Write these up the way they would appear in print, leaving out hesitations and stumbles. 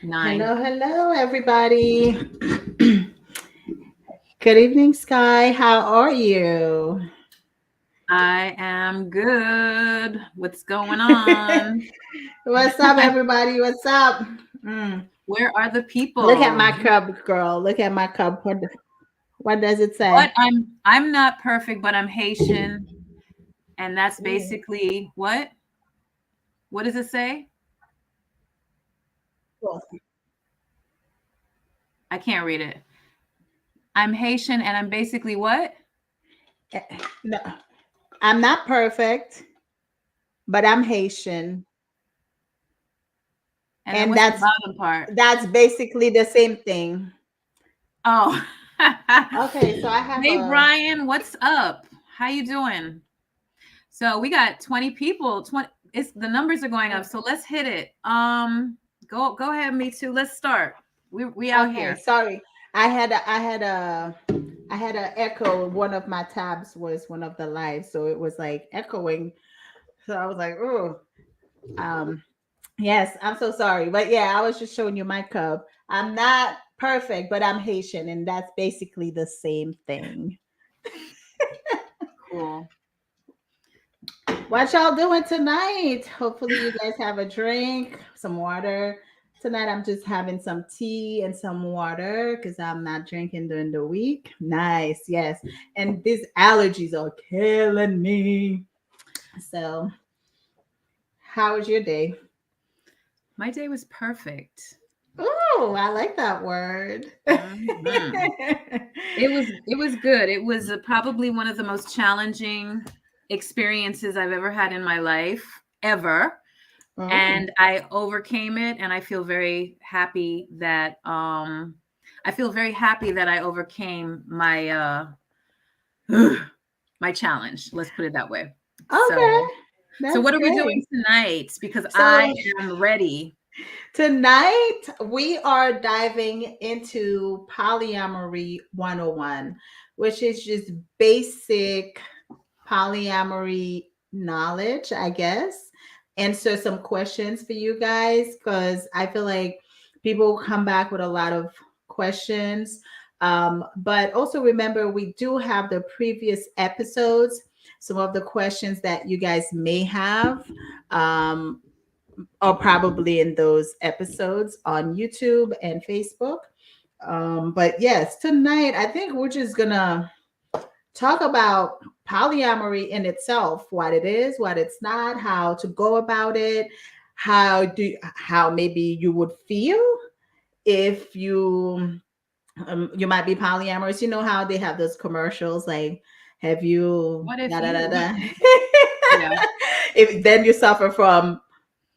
9. Hello, everybody. Good evening, Sky. How are you? I am good. What's going on? What's up, everybody? What's up? Mm. Where are the Look at people? my cup, girl. Look at my cup. What does it What? say? I'm not perfect, but I'm Haitian, and that's Mm. basically what? What does it say? Cool. I can't read it. I'm Haitian, and I'm basically what? Eh, No, I'm not perfect, but I'm Haitian, And then and what's the that's bottom part? that's basically the same thing. Oh. Okay, so I have Hey a. Brian, what's up? How you doing? So we got 20 people. 20, it's the numbers are going up. So let's hit it. Go ahead, me too. Let's start. We out Okay, here. sorry. I had a echo. One of my tabs was one of the lives, so it was like echoing. So I was like, oh, um, yes, I'm so sorry, but yeah, I was just showing you my cup. I'm not perfect, but I'm Haitian, and that's basically the same thing. Cool. What y'all doing tonight? Hopefully, you guys have a drink, some water. Tonight, I'm just having some tea and some water because I'm not drinking during the week. Nice, yes. And these allergies are killing me. So, how was your day? My day was perfect. Oh, I like that word. Mhm. It was good. It was probably one of the most challenging experiences I've ever had in my life, ever. Oh, And I overcame it, and I feel very happy that I overcame my challenge. Let's put it that way. okay, So that's what are we doing great. tonight? Because I So, am ready. tonight, we are diving into Polyamory 101, which is just basic polyamory knowledge, I guess. Answer some questions for you guys because I feel like people come back with a lot of questions. But also remember, we do have the previous episodes, some of the questions that you guys may have. Um, are probably in those episodes on YouTube and Facebook. But yes, tonight I think we're just gonna talk about polyamory in itself, what it is, what it's not, how to go about it, how maybe you would feel if you might be polyamorous. You know how they have those commercials like, have you What if da da da you? da. Yeah, If then you suffer from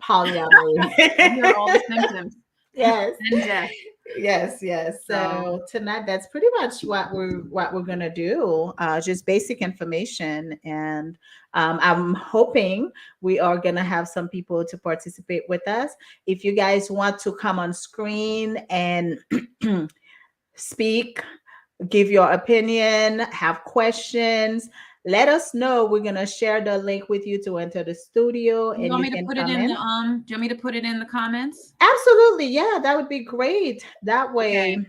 polyamory. here are all the symptoms Yes. and death. Yes. So So tonight, that's pretty much what we're gonna do. Just basic information, and I'm hoping we are gonna have some people to participate with us. If you guys want to come on screen and speak, give your opinion, have questions, let us know. We're gonna share the link with you to enter the studio, you and want you me to can put it come in the in. do you want me to put it in the comments? Absolutely, yeah, that would be great. That way, Okay.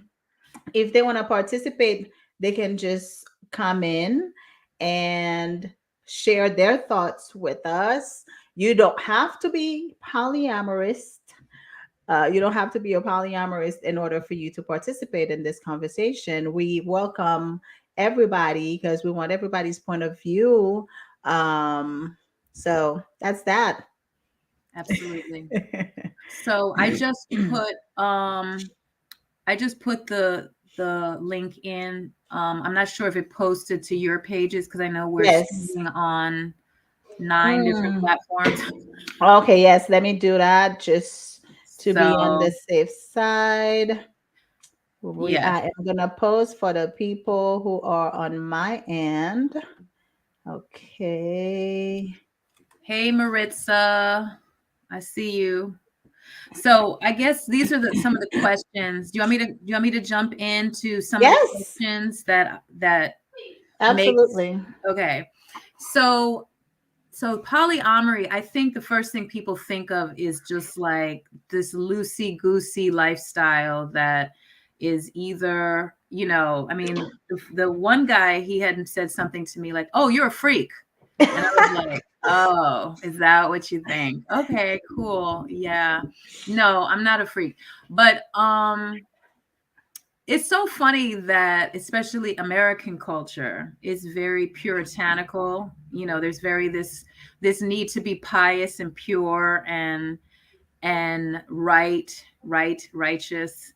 if they want to participate, they can just come in and share their thoughts with us. You don't have to be polyamorous. You don't have to be a polyamorous in order for you to participate in this conversation. We welcome everybody because we want everybody's point of view. Um, so that's that. Absolutely. So I just put the link in. I'm not sure if it posted to your pages because I know we're Yes. streaming on 9 different Mm. platforms. Okay, yes, let me do that just to be on So the safe side. We yes. I am gonna post for the people who are on my end. Okay. Hey Maritza, I see you. So I guess these are some of the questions. Do you want me to jump into some of the Yes, questions that makes absolutely. okay. So polyamory, I think the first thing people think of is just like this loosey goosey lifestyle that is either, you know, I mean, the one guy, he had said something to me like, "Oh, you're a freak." And I was like, "Oh, is that what you think? Okay, cool. Yeah. No, I'm not a freak." But it's so funny that especially American culture is very puritanical. You know, there's very this need to be pious and pure and righteous.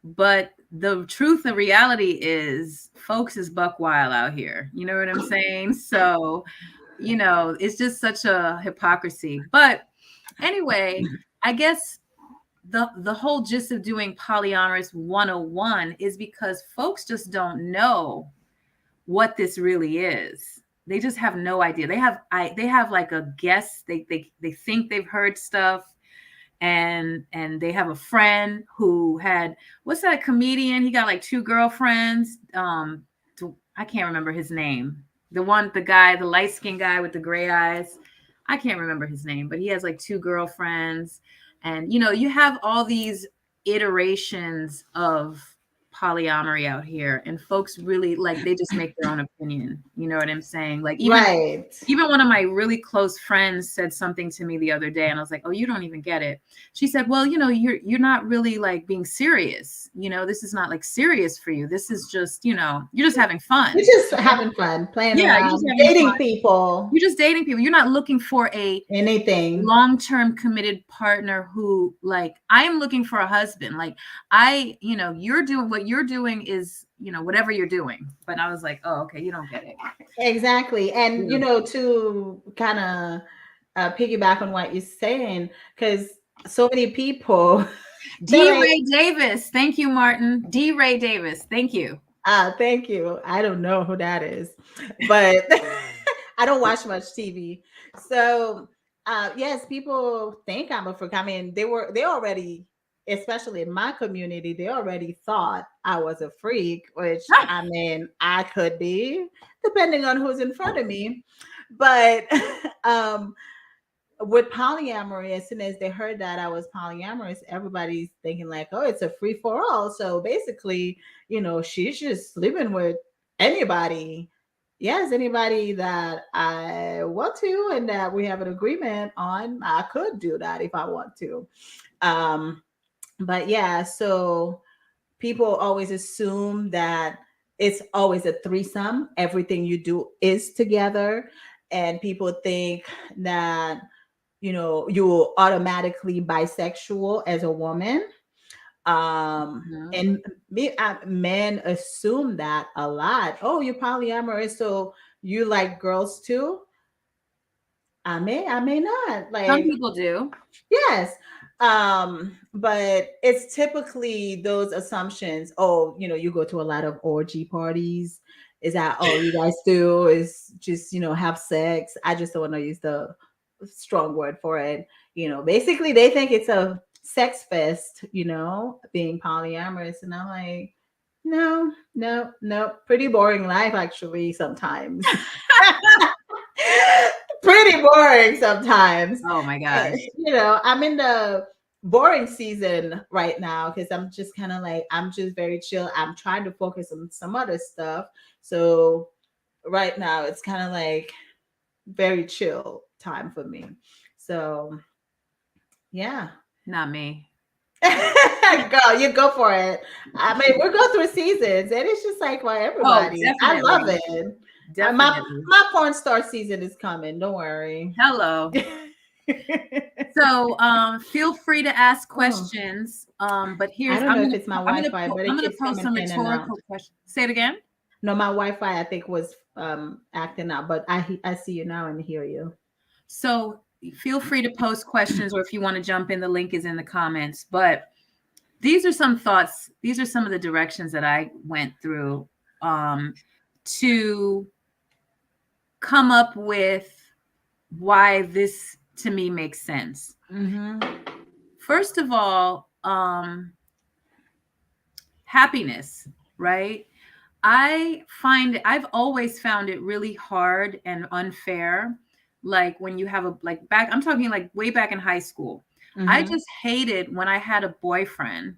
But the truth and reality is folks is buck wild out here. You know what I'm saying? So, you know, it's just such a hypocrisy. But anyway, I guess the whole gist of doing polyamorous 101 is because folks just don't know what this really is. They just have no idea. They have like a guess. They think they've heard stuff, and they have a friend who had, what's that comedian? He got like two girlfriends. I can't remember his name. The light skinned guy with the gray eyes. I can't remember his name, but he has like two girlfriends. And you know, you have all these iterations of polyamory out here, and folks really like they just make their own opinion. You know what I'm saying? Like Right. even one of my really close friends said something to me the other day, and I was like, "Oh, you don't even get it." She said, "Well, you know, you're not really like being serious. You know, this is not like serious for you. This is just, you know, you're just having fun. You're just having fun, playing Yeah, you're around, just having dating fun. people, You're just dating people. You're not looking for a anything. long-term committed partner who, like, I am looking for a husband. Like, you know, you're doing what you're doing is, you know, whatever you're doing." But I was like, "Oh, okay, you don't get it." Exactly. And, Yeah. to kind of piggyback on what you're saying, because so many people, they're D. like, Ray Davis. Thank you, Martin. D. Ray Davis. Thank you. thank you. I don't know who that is, but I don't watch much TV. So, yes, people think I'm a freak. I mean, they already, especially in my community, they already thought I was a freak, which I mean, I could be, depending on who's in front of me. But um, with polyamory, as soon as they heard that I was polyamorous, everybody's thinking like, "Oh, it's a free for all." So basically, she's just sleeping with anybody. Yes, anybody that I want to, and that we have an agreement on, I could do that if I want to. Um, but yeah, so people always assume that it's always a threesome. Everything you do is together, and people think that you're automatically bisexual as a woman. Mhm. And men assume that a lot. Oh, you're polyamorous, so you like girls too? I may not. Some Like, people do. yes. But it's typically those assumptions. Oh, you go to a lot of orgy parties. Is that all you guys do? Is just, have sex? I just don't want to use the strong word for it. Basically they think it's a sex fest, being polyamorous. And I'm like, no, no, no. Pretty boring life actually sometimes. Pretty boring sometimes. Oh my gosh. I'm in the boring season right now because I'm just kind of like, I'm just very chill. I'm trying to focus on some other stuff. So right now it's kind of like very chill time for me. So yeah. Not me. Girl, you go for it. I mean, we'll go through seasons, and it's just like for Oh, everybody. I love definitely. it. My Definitely. my porn star season is coming. Don't worry. Hello. So feel free to ask Oh, questions. But I here's don't know if it's my I'm gonna Wi-Fi, but I'm it gonna keeps post coming some in and out. rhetorical questions. Say it again. No, my Wi-Fi I think was acting out, but I see you now and hear you. So feel free to post questions, or if you want to jump in, the link is in the comments. But these are some thoughts. These are some of the directions that I went through to come up with why this to me makes sense. Mm-hmm. First of all, happiness, right? I've always found it really hard and unfair. Like when you have I'm talking like way back in high school. I Mhm. just hated when I had a boyfriend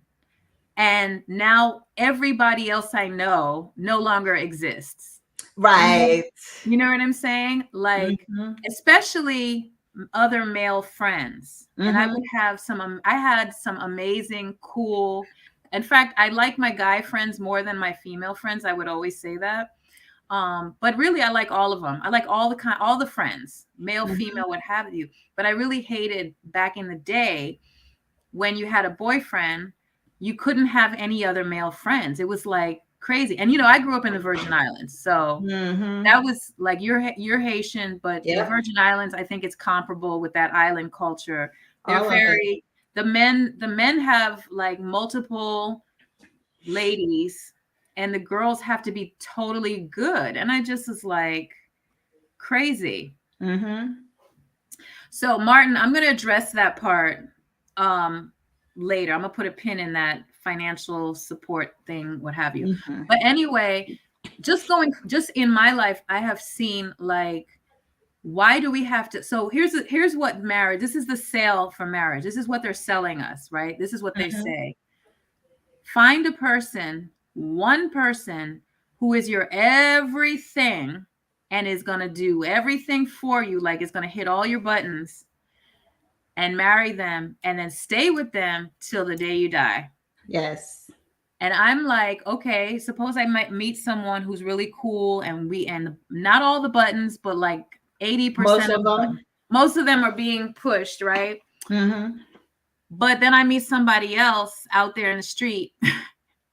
and now everybody else I know no longer exists. Right. You know what I'm saying? Like, Mhm. especially other male friends. And I would Mhm. have I had some amazing, cool, in fact, I like my guy friends more than my female friends. I would always say that. But really, I like all of them. I like all the friends, male, Mhm. female, what have you. But I really hated back in the day when you had a boyfriend, you couldn't have any other male friends. It was like crazy. And I grew up in the Virgin Islands, so that Mhm. was like you're Haitian, but the Yep. Virgin Islands, I think it's comparable with that island culture. They're All of it. very the men have like multiple ladies and the girls have to be totally good. And I just was like crazy. Mhm. So Martin, I'm going to address that part um later. I'm going to put a pin in that financial support thing, what have you. Mhm. But anyway, just in my life, I have seen like why do we have to so here's what marriage, this is the sale for marriage. This is what they're selling us, right? This is what they Mhm. say. Find a person, one person who is your everything and is going to do everything for you, like it's going to hit all your buttons, and marry them and then stay with them till the day you die. Yes. And I'm like, okay, suppose I might meet someone who's really cool and not all the buttons, but like 80% Most of of the buttons. them. Most of them are being pushed, right? Mhm. But then I meet somebody else out there in the street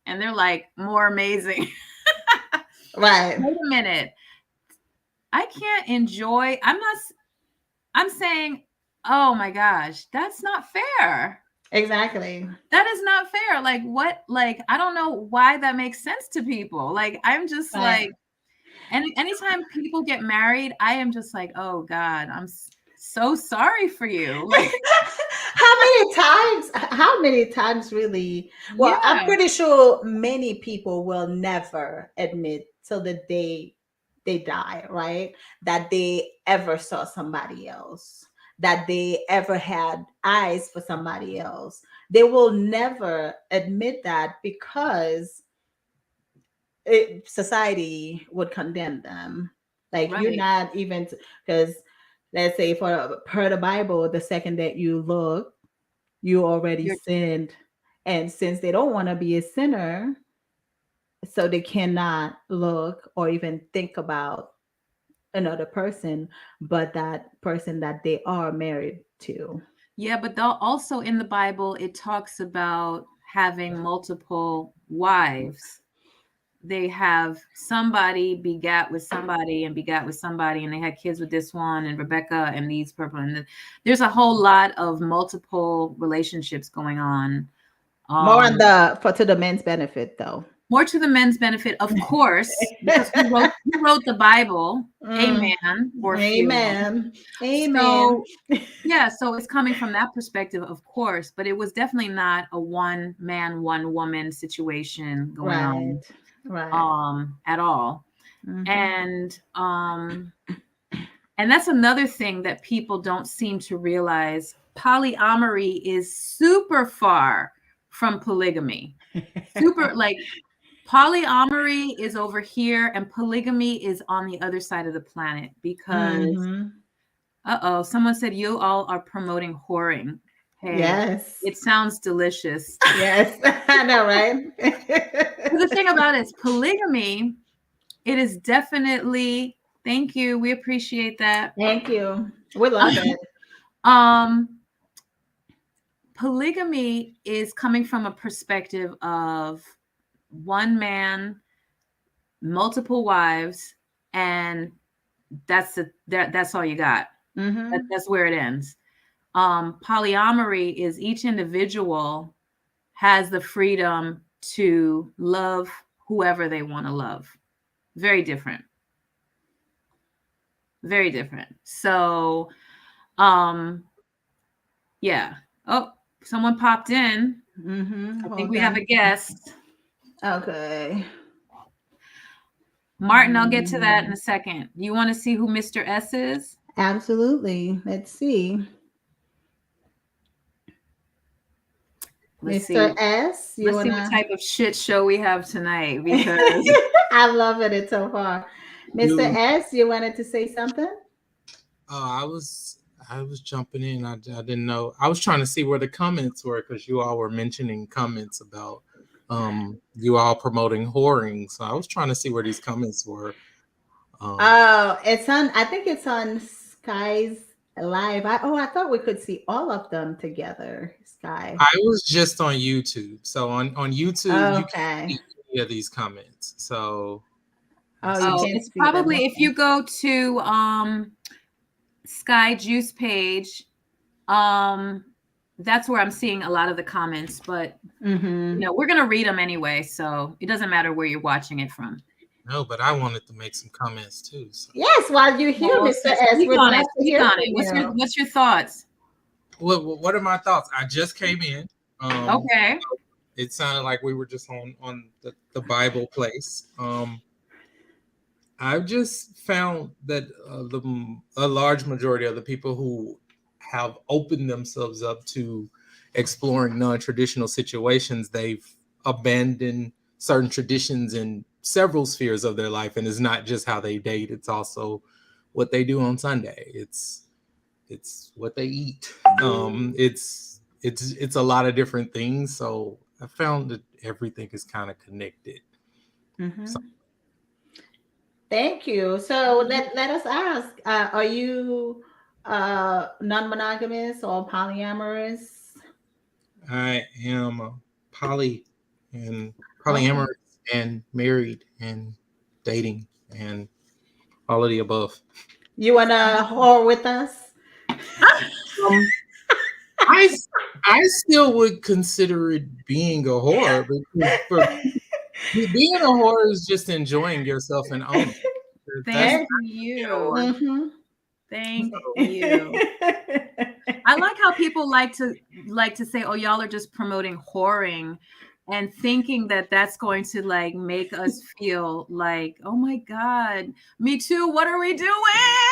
and they're like more amazing. Right. Wait a minute. I can't enjoy. I'm saying, oh my gosh, that's not fair. Exactly. That is not fair. Like what? Like I don't know why that makes sense to people. Like I'm just Right. like, anytime people get married, I am just like, oh God, so sorry for you. Like, How many times really? Well, I'm yeah, pretty sure many people will never admit till the day they die, right? That they ever saw somebody else, that they ever had eyes for somebody else. They will never admit that because society would condemn them. Like you're right. not even because let's say for per the Bible, the second that you look, you already You're sinned. And since they don't want to be a sinner, so they cannot look or even think about another person, but that person that they are married to. yeah, but also in the Bible, it talks about having multiple wives. They have somebody begat with somebody and begat with somebody, and they had kids with this one and Rebecca and these purple. And there's a whole lot of multiple relationships going on. More on Um, the for to the men's benefit though. More to the men's benefit, of course, because who wrote the Bible? A Mm, man or a few of them. amen. Amen. So yeah, so it's coming from that perspective, of course, but it was definitely not a one man, one woman situation going Right. on Right. at all. Mhm. And that's another thing that people don't seem to realize. Polyamory is super far from polygamy. Super like polyamory is over here and polygamy is on the other side of the planet because Mhm. someone said you all are promoting whoring. Hey, Yes. it sounds delicious. Yes. I know, But the right? thing about it is polygamy, it is definitely, thank you. We appreciate that. Thank you. We love it. um Polygamy is coming from a perspective of one man, multiple wives, and that's all you got. Mhm. That's where it ends. Polyamory is each individual has the freedom to love whoever they want to love. Very different. Very different. So, um, yeah. Oh, someone popped in. Mhm. I think Hold we have a on. guest. Okay. Martin, I'll get to that in Mm, a second. You want to see who Mr. S is? absolutely. Let's see. Let's Mr. see. S, you Let's see what wanna? type of shit show we have tonight because I love it so far. Mr. You, S, you wanted to say something? I was jumping in. I didn't know. I was trying to see where the comments were because you all were mentioning comments about you all promoting whoring. So I was trying to see where these comments were. Oh, it's on. I think it's on Sky's live. I thought we could see all of them together. Sky. I was just on YouTube. So on YouTube you can't Okay. see any of these comments. So Oh, let's you see. can't it's see them. probably if Okay. you go to Sky Juice page, that's where I'm seeing a lot of the comments, but Mm-hmm. we're gonna read them anyway, so it doesn't matter where you're watching it from. No, but I wanted to make some comments too. So. Yes, while you're here, Well, Mr. S, speak we'd on love it. to Speak hear on from it. you. What's your thoughts? What are my thoughts? I just came in. Okay. It sounded like we were just on the Bible place. I've just found that a large majority of the people who have opened themselves up to exploring non-traditional situations, they've abandoned certain traditions in several spheres of their life, and it's not just how they date; it's also what they do on Sunday. It's what they eat. It's a lot of different things. So I found that everything is kind of connected. Mm-hmm. So, Thank you. So let us ask: are you non-monogamous or polyamorous? I am a and Okay. polyamorous and married and dating and all of the above. You wanna whore with us? Um, I I still would consider it being a horror, but for being a horror is just enjoying yourself and owning it. That's Thank you. Mhm. Thank you. I like how people like to say, "Oh, y'all are just promoting whoring," and thinking that that's going to like make us feel like, "Oh my God, me too. What are we doing?"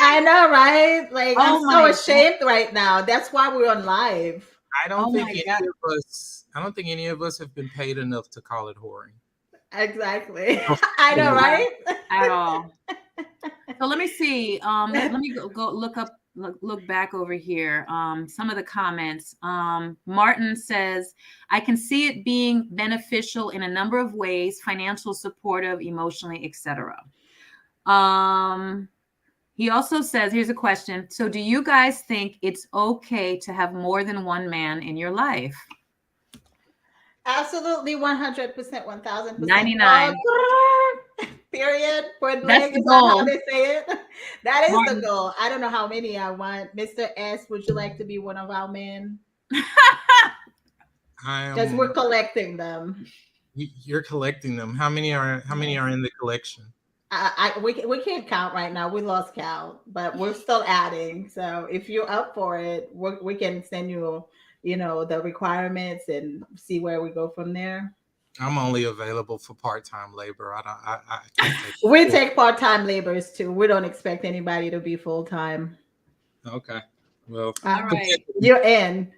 I know, right? Like I'm Oh so my ashamed right now. That's why we're on live. I don't Oh think my any God. of us. I don't think any of us have been paid enough to call it whoring. Exactly. I know, Yeah, right? at all. So let me see. Let me go look back over here. Some of the comments. Martin says, I can see it being beneficial in a number of ways, financial, supportive, emotionally, etc. He also says, here's a question. So do you guys think it's okay to have more than one man in your life? Absolutely 100%, 1000%. 99. Period. Point That's blank. the Is that how goal. they say it? That is the Martin. goal. I don't know how many I want. Mr. S, would you like to be one of our men? Because we're collecting them. You're collecting them. How many are in the collection? We can't count right now. We lost count, but we're still adding. So if you're up for it, we can send you, the requirements and see where we go from there. I'm only available for part-time labor. I can't take We full. take part-time laborers too. We don't expect anybody to be full-time. Okay. Well, All right. You're in.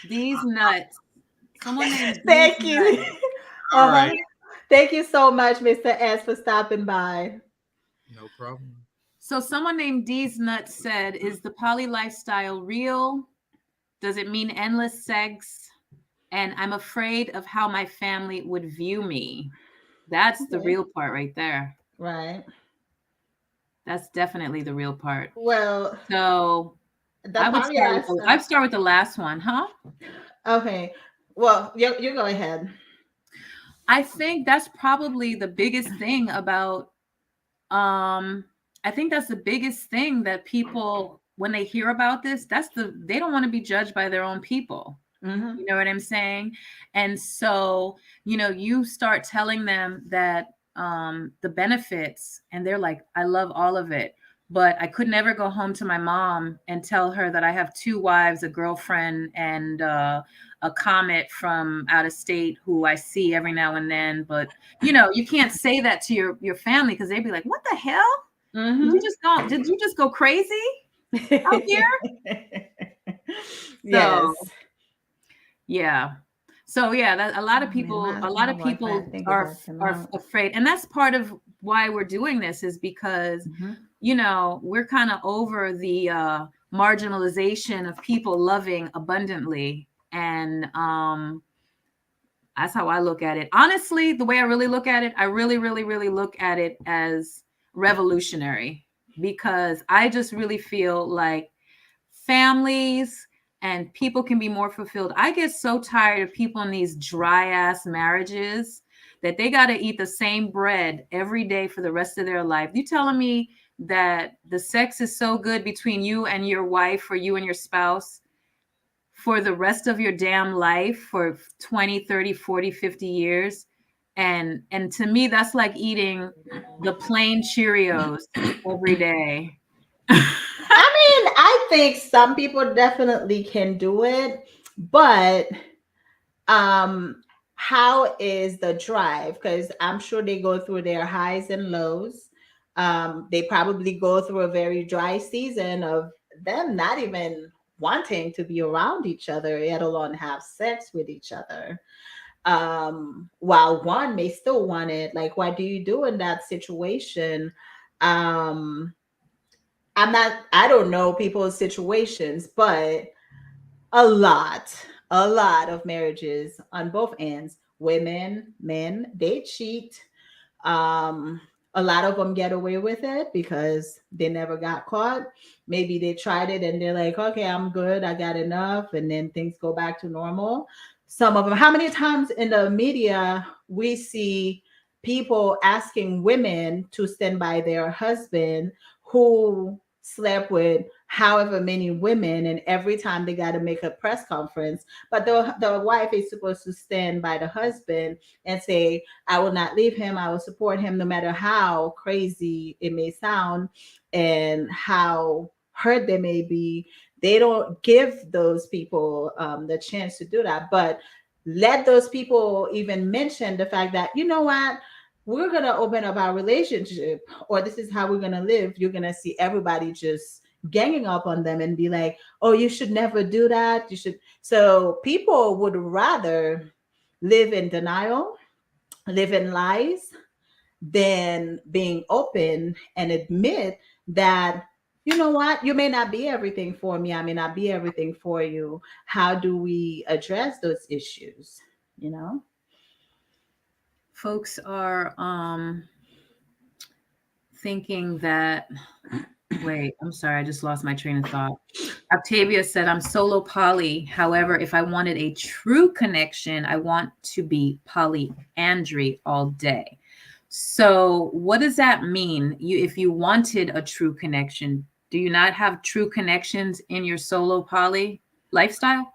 These nuts. Someone named Thank These you. Nuts. all right. Thank you so much, Mr. S, for stopping by. No problem. So someone named D's Nuts said, is the poly lifestyle real? Does it mean endless sex? And I'm afraid of how my family would view me. That's the real part right there. Right. That's definitely the real part. Well, So I would start with the last one, huh? Okay. Well, you go ahead. I think that's probably the biggest thing about I think that's the biggest thing that people, when they hear about this, they don't want to be judged by their own people. Mm-hmm. You know what I'm saying? And so, you start telling them that the benefits, and they're like, I love all of it, but I could never go home to my mom and tell her that I have 2 wives, a girlfriend, and a comet from out of state who I see every now and then. But you can't say that to your family because they'd be like, what the hell? Mm-hmm. Did you just go crazy out here? Yes. Yeah. So yeah, that I mean, a my lot of people boyfriend think about them are out. afraid, and that's part of why we're doing this is because Mhm. we're kind of over the marginalization of people loving abundantly, and that's how I look at it. Honestly, the way I really look at it, I really, really, really look at it as revolutionary because I just really feel like families and people can be more fulfilled. I get so tired of people in these dry ass marriages that they got to eat the same bread every day for the rest of their life. You telling me that the sex is so good between you and your wife or you and your spouse for the rest of your damn life for 20, 30, 40, 50 years? And to me that's like eating the plain Cheerios every day. I mean, I think some people definitely can do it, but um how is the drive? Because I'm sure they go through their highs and lows. They probably go through a very dry season of them not even wanting to be around each other, let alone have sex with each other. While one may still want it, like what do you do in that situation? um I don't know people's situations, but a lot of marriages on both ends, women, men, they cheat. um a lot of them get away with it because they never got caught. Maybe they tried it and they're like, okay, I'm good, I got enough, and then things go back to normal. Some of them, how many times in the media we see people asking women to stand by their husband who slept with however many women, and every time they got to make a press conference, but the wife is supposed to stand by the husband and say, I will not leave him. I will support him no matter how crazy it may sound and how hurt they may be. They don't give those people the chance to do that. But let those people even mention the fact that, you know what, we're going to open up our relationship, or this is how we're going to live. You're going to see everybody just ganging up on them and be like, oh, you should never do that. You should. So people would rather live in denial, live in lies, than being open and admit that, you know what, you may not be everything for me, I may not be everything for you. How do we address those issues, you know? Folks are thinking that wait, I'm sorry, I just lost my train of thought. Octavia said, I'm solo poly. However, if I wanted a true connection, I want to be polyandry all day. So, what does that mean? If you wanted a true connection, do you not have true connections in your solo poly lifestyle?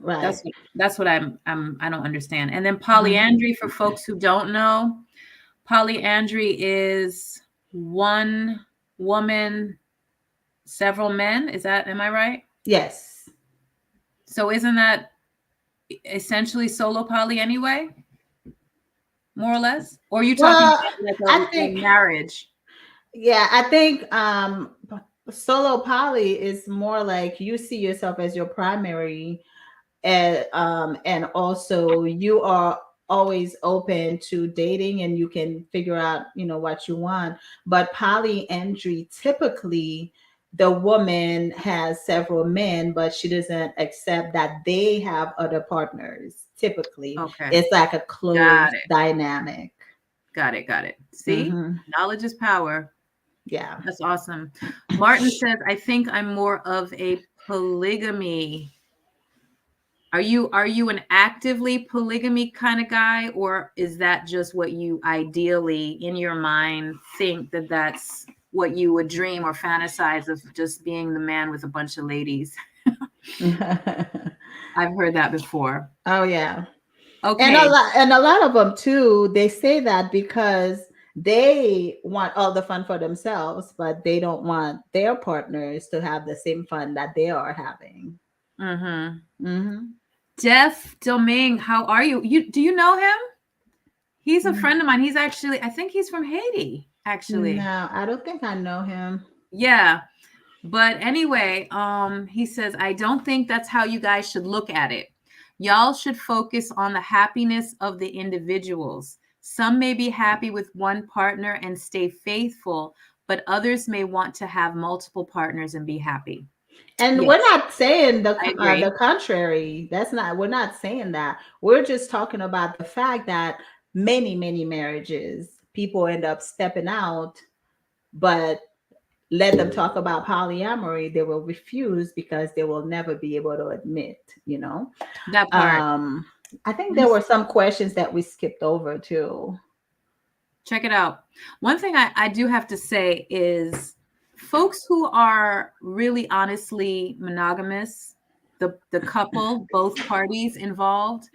Right. That's what I don't understand. And then Mhm. polyandry, for folks who don't know, polyandry is one woman, several men. Am I right? Yes. So isn't that essentially solo poly anyway? More or less? Or are you talking Well, about like I a think, marriage? yeah, I think solo poly is more like you see yourself as your primary, and also you are always open to dating and you can figure out, you know, what you want. But polyandry, typically the woman has several men, but she doesn't accept that they have other partners. Typically Okay. it's like a Got closed it. dynamic. Got it. Got it. See? Hmm. Knowledge is power. Yeah. That's awesome. Martin says, I think I'm more of a polygamy. Are you an actively polygamy kind of guy, or is that just what you ideally in your mind think that that's what you would dream or fantasize of, just being the man with a bunch of ladies? I've heard that before. Oh yeah. Okay. And a lot of them too, they say that because they want all the fun for themselves, but they don't want their partners to have the same fun that they are having. Mm-hmm. Hmm. Jeff Domingue, how are you? Do you know him? He's a Mm. friend of mine. He's actually, I think he's from Haiti, actually. No, I don't think I know him. Yeah. But anyway, he says, I don't think that's how you guys should look at it. Y'all should focus on the happiness of the individuals. Some may be happy with one partner and stay faithful, but others may want to have multiple partners and be happy. And we're Yes, not saying I agree. the contrary. We're not saying that. We're just talking about the fact that many marriages, people end up stepping out, but let them talk about polyamory, they will refuse because they will never be able to admit, That part. I think there were some questions that we skipped over too. Check it out. One thing I do have to say is folks who are really honestly monogamous, the couple, both parties involved,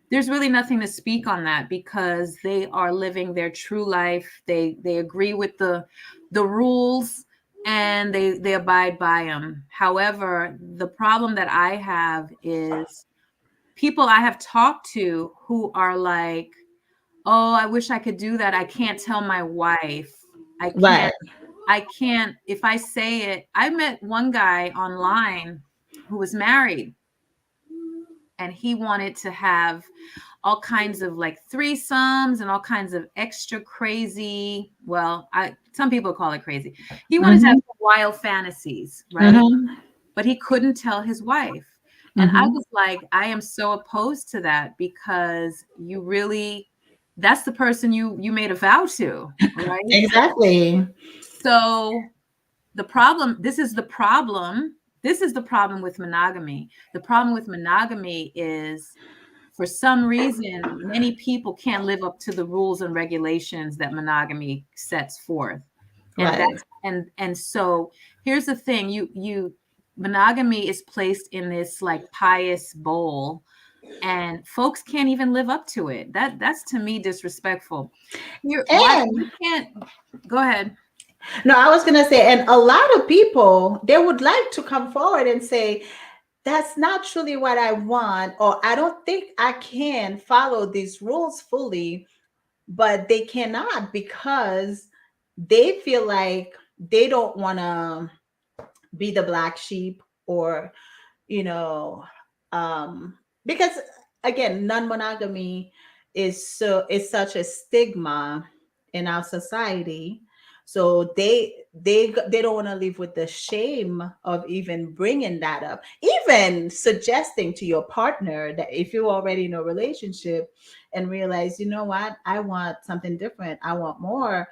there's really nothing to speak on that because they are living their true life. They agree with the rules and they abide by them. However, the problem that I have is people I have talked to who are like, oh, I wish I could do that. I can't tell my wife. I Right. can't, if I say it. I met one guy online who was married and he wanted to have all kinds of like threesomes and all kinds of extra crazy, well, some people call it crazy. He wanted to have wild fantasies, right? But he couldn't tell his wife. And I was like, I am so opposed to that because you really, that's the person you made a vow to, right? Exactly. So this is the problem with monogamy. The problem with monogamy is for some reason, many people can't live up to the rules and regulations that monogamy sets forth. And Right. and so here's the thing, monogamy is placed in this like pious bowl and folks can't even live up to it. That's to me disrespectful. Why And you can't go ahead. no, I was going to say, and a lot of people, they would like to come forward and say, that's not truly what I want, or I don't think I can follow these rules fully, but they cannot because they feel like they don't want to be the black sheep, or, you know, because again, non-monogamy is such a stigma in our society. So they don't want to live with the shame of even bringing that up, even suggesting to your partner that if you're already in a relationship and realize, you know what, I want something different, I want more,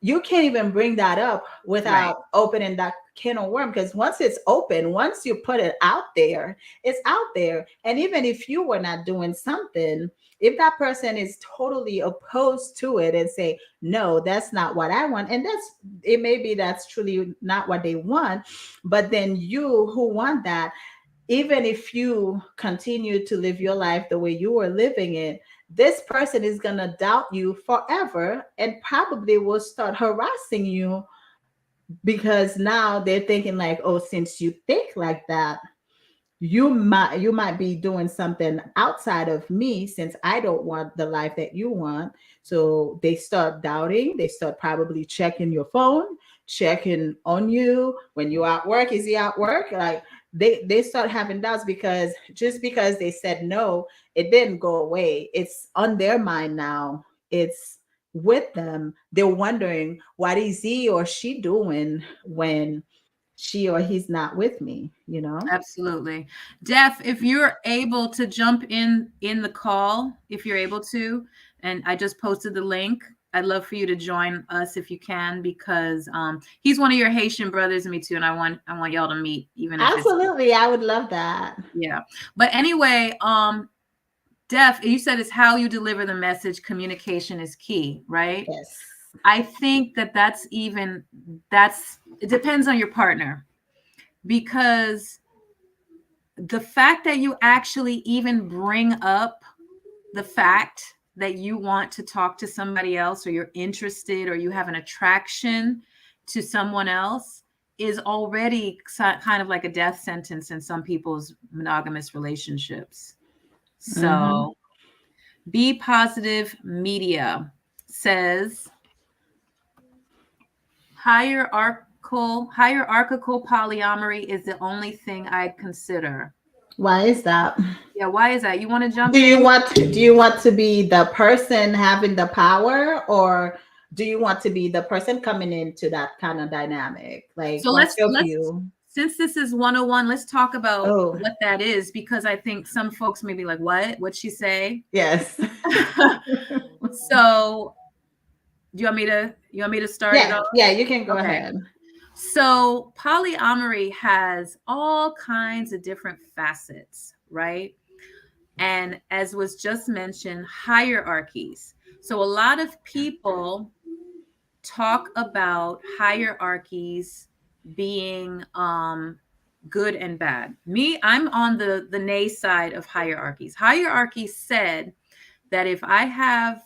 you can't even bring that up Right. without opening that can of worm, because once it's open, once you put it out there, it's out there. And even if you were not doing something, if that person is totally opposed to it and say, no, that's not what I want, and that's truly not what they want, but then you who want that, even if you continue to live your life the way you were living it, this person is going to doubt you forever and probably will start harassing you, because now they're thinking like, oh, since you think like that, you might be doing something outside of me, since I don't want the life that you want. So they start doubting, they start probably checking your phone, checking on you when you're at work. Is he at work? Like they start having doubts, because just because they said no, it didn't go away. It's on their mind now. It's with them. They're wondering, what is he or she doing when she or he's not with me? Absolutely. Def, if you're able to jump in the call, if you're able to, and I just posted the link, I'd love for you to join us if you can, because he's one of your Haitian brothers, and me too, and I want y'all to meet, even if it's Absolutely, I would love that. yeah. But anyway, Def, you said it's how you deliver the message. Communication is key, right? Yes. I think it depends on your partner, because the fact that you actually even bring up the fact that you want to talk to somebody else, or you're interested, or you have an attraction to someone else, is already kind of like a death sentence in some people's monogamous relationships. So Be Positive Media says hierarchical polyamory is the only thing I'd consider. Why is that? Yeah, why is that? You want to jump Do in? you want to be the person having the power, or do you want to be the person coming into that kind of dynamic? Like, So what's your let's view? since this is 101, let's talk about Oh, what that is, because I think some folks may be like, what? What'd she say? yes. So do you want me to start it Yeah, off? yeah, you can go Okay. ahead. So polyamory has all kinds of different facets, right? And as was just mentioned, hierarchies. So a lot of people talk about hierarchies being good and bad. Me, I'm on the nay side of hierarchies. Hierarchy said that if I have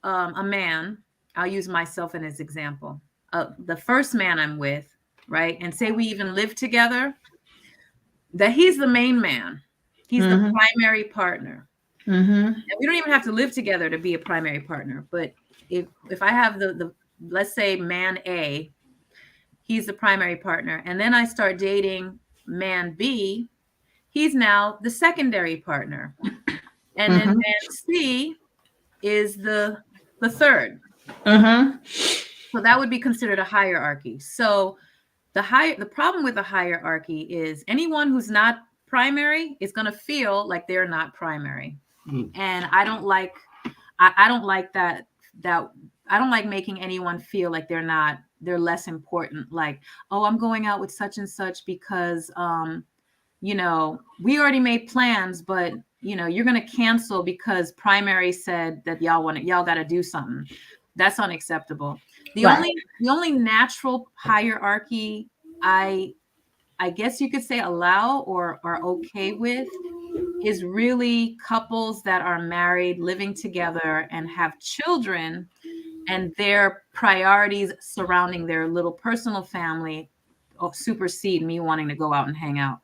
a man, I'll use myself as example. The first man I'm with, right, and say we even live together, that he's the main man. He's the Mm-hmm. primary partner. Mm-hmm. And we don't even have to live together to be a primary partner. But if I have the let's say man A, he's the primary partner, and then I start dating man B, he's now the secondary partner. And then Mm-hmm. man C is the third. Mm-hmm. So that would be considered a hierarchy. So the problem with the hierarchy is anyone who's not primary is going to feel like they're not primary. And I don't like that I don't like making anyone feel like they're less important, like, oh, I'm going out with such and such because we already made plans, but you're going to cancel because primary said that y'all got to do something. That's unacceptable. The Right. only natural hierarchy I guess you could say allow or are okay with is really couples that are married, living together, and have children, and their priorities surrounding their little personal family supersede me wanting to go out and hang out.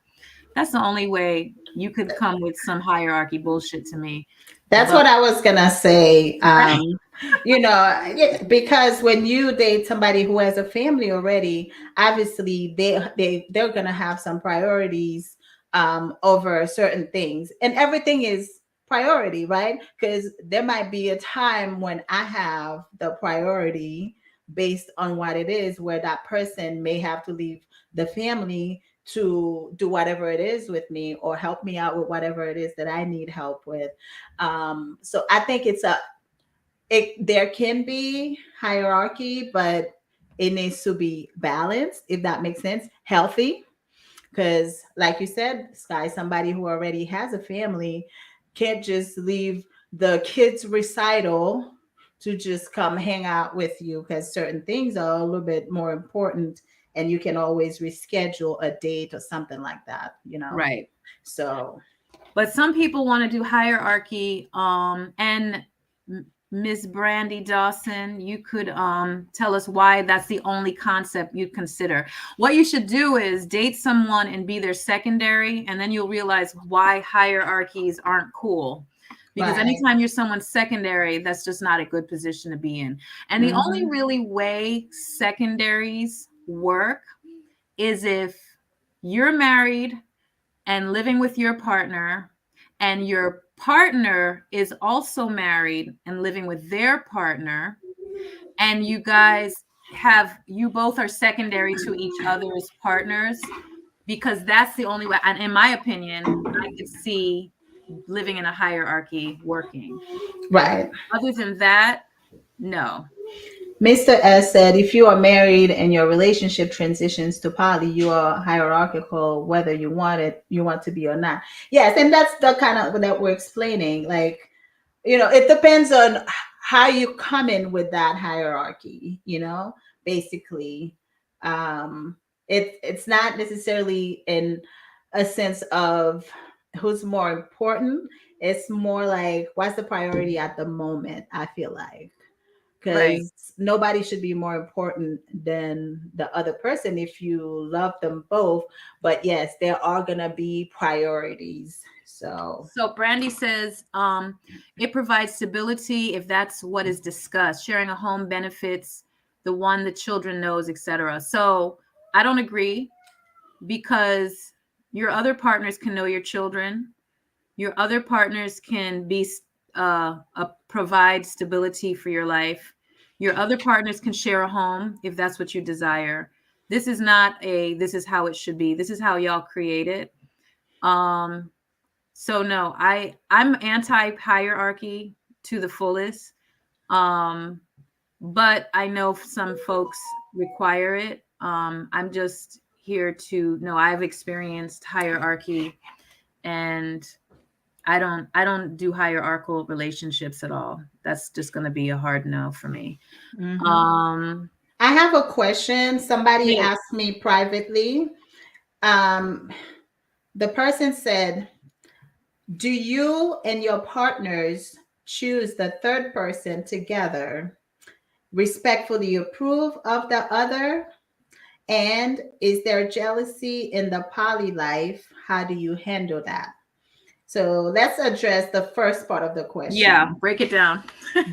That's the only way you could come with some hierarchy bullshit to me. That's But what I was gonna say. Because when you date somebody who has a family already, obviously they're gonna have some priorities over certain things, and everything is priority, right? Because there might be a time when I have the priority based on what it is, where that person may have to leave the family to do whatever it is with me or help me out with whatever it is that I need help with. So I think there can be hierarchy, but it needs to be balanced, if that makes sense, healthy. Because, like you said, Sky, somebody who already has a family can't just leave the kids' recital to just come hang out with you, because certain things are a little bit more important and you can always reschedule a date or something like that, right. So, But some people want to do hierarchy. And Miss Brandy Dawson, you could tell us why that's the only concept you'd consider. What you should do is date someone and be their secondary, and then you'll realize why hierarchies aren't cool. Because right. anytime you're someone's secondary, that's just not a good position to be in. And the only really way secondaries work is if you're married and living with your partner, and your partner is also married and living with their partner, and you both are secondary to each other's partners, because that's the only way, and in my opinion, I could see living in a hierarchy working. Right. Other than that, no. Mr. S said, if you are married and your relationship transitions to poly, you are hierarchical, whether you want to be or not. Yes, and that's the kind of that we're explaining. Like, it depends on how you come in with that hierarchy, basically. It's not necessarily in a sense of who's more important. It's more like what's the priority at the moment, I feel like, Right. because nobody should be more important than the other person if you love them both. But yes, there are gonna be priorities. So Brandy says it provides stability if that's what is discussed. Sharing a home benefits the one the children knows, etc. So I don't agree, because your other partners can know your children. Your other partners can be provide stability for your life. Your other partners can share a home if that's what you desire. This is not a this is how it should be. This is how y'all create it. Um, so no, I'm anti hierarchy to the fullest. Um, but I know some folks require it. I'm just here to know I've experienced hierarchy, and I don't do hierarchical relationships at all. That's just going to be a hard no for me. Mhm. Um, I have a question. Somebody yeah. asked me privately. Um, the person said, do you and your partners choose the third person together, respectfully approve of the other? And is there jealousy in the poly life? How do you handle that? So let's address the first part of the Yeah, question. break it down.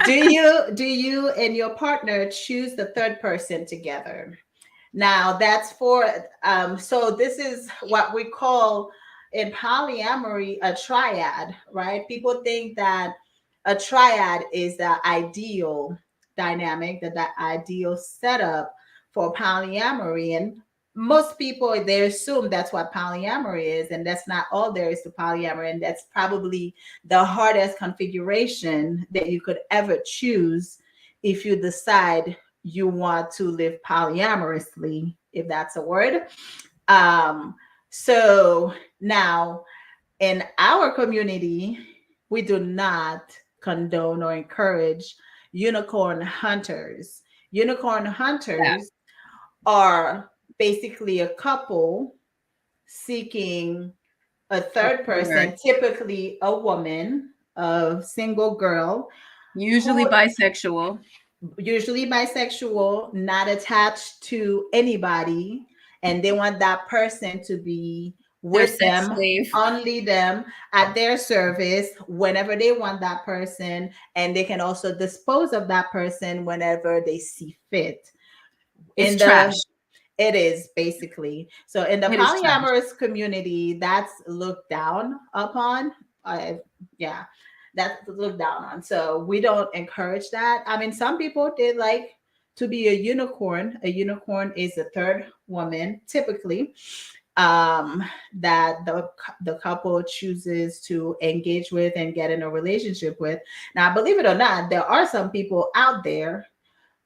Do you and your partner choose the third person together? Now that's for so this is what we call in polyamory a triad, right? People think that a triad is the ideal dynamic, the ideal setup for polyamory. And most people they assume that's what polyamory is, and that's not all there is to polyamory. And that's probably the hardest configuration that you could ever choose if you decide you want to live polyamorously, if that's a word. Um, so now in our community, we do not condone or encourage unicorn hunters. Unicorn hunters are basically a couple seeking a third person, typically a woman, a single girl, Usually who bisexual. usually bisexual, not attached to anybody, and they want that person to be Their with sex them, slave. only them, at their service whenever they want that person, and they can also dispose of that person whenever they see fit. It's In trash. the It is basically so in the It is trash. polyamorous community, that's looked down upon. Yeah, that's looked down on. So we don't encourage that. I mean, some people they like to be a unicorn. A unicorn is a third woman, typically, that the couple chooses to engage with and get in a relationship with. Now, believe it or not, there are some people out there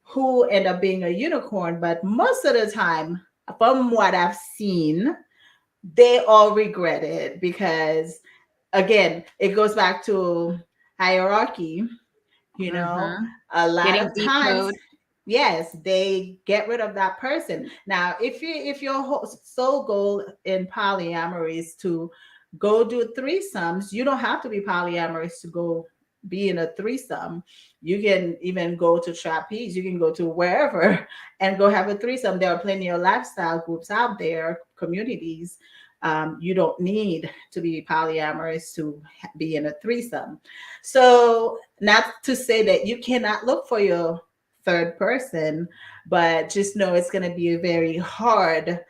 who end up being a unicorn, but most of the time, from what I've seen, they all regret it because, again, it goes back to hierarchy. You know, Mm-hmm. a lot Getting of times, decode. yes, they get rid of that person. Now, if your sole goal in polyamory is to go do threesomes, you don't have to be polyamorous to go be in a threesome. You can even go to trapeze, you can go to wherever and go have a threesome. There are plenty of lifestyle groups out there, communities. You don't need to be polyamorous to be in a threesome. So, not to say that you cannot look for your third person, but just know it's going to be a very hard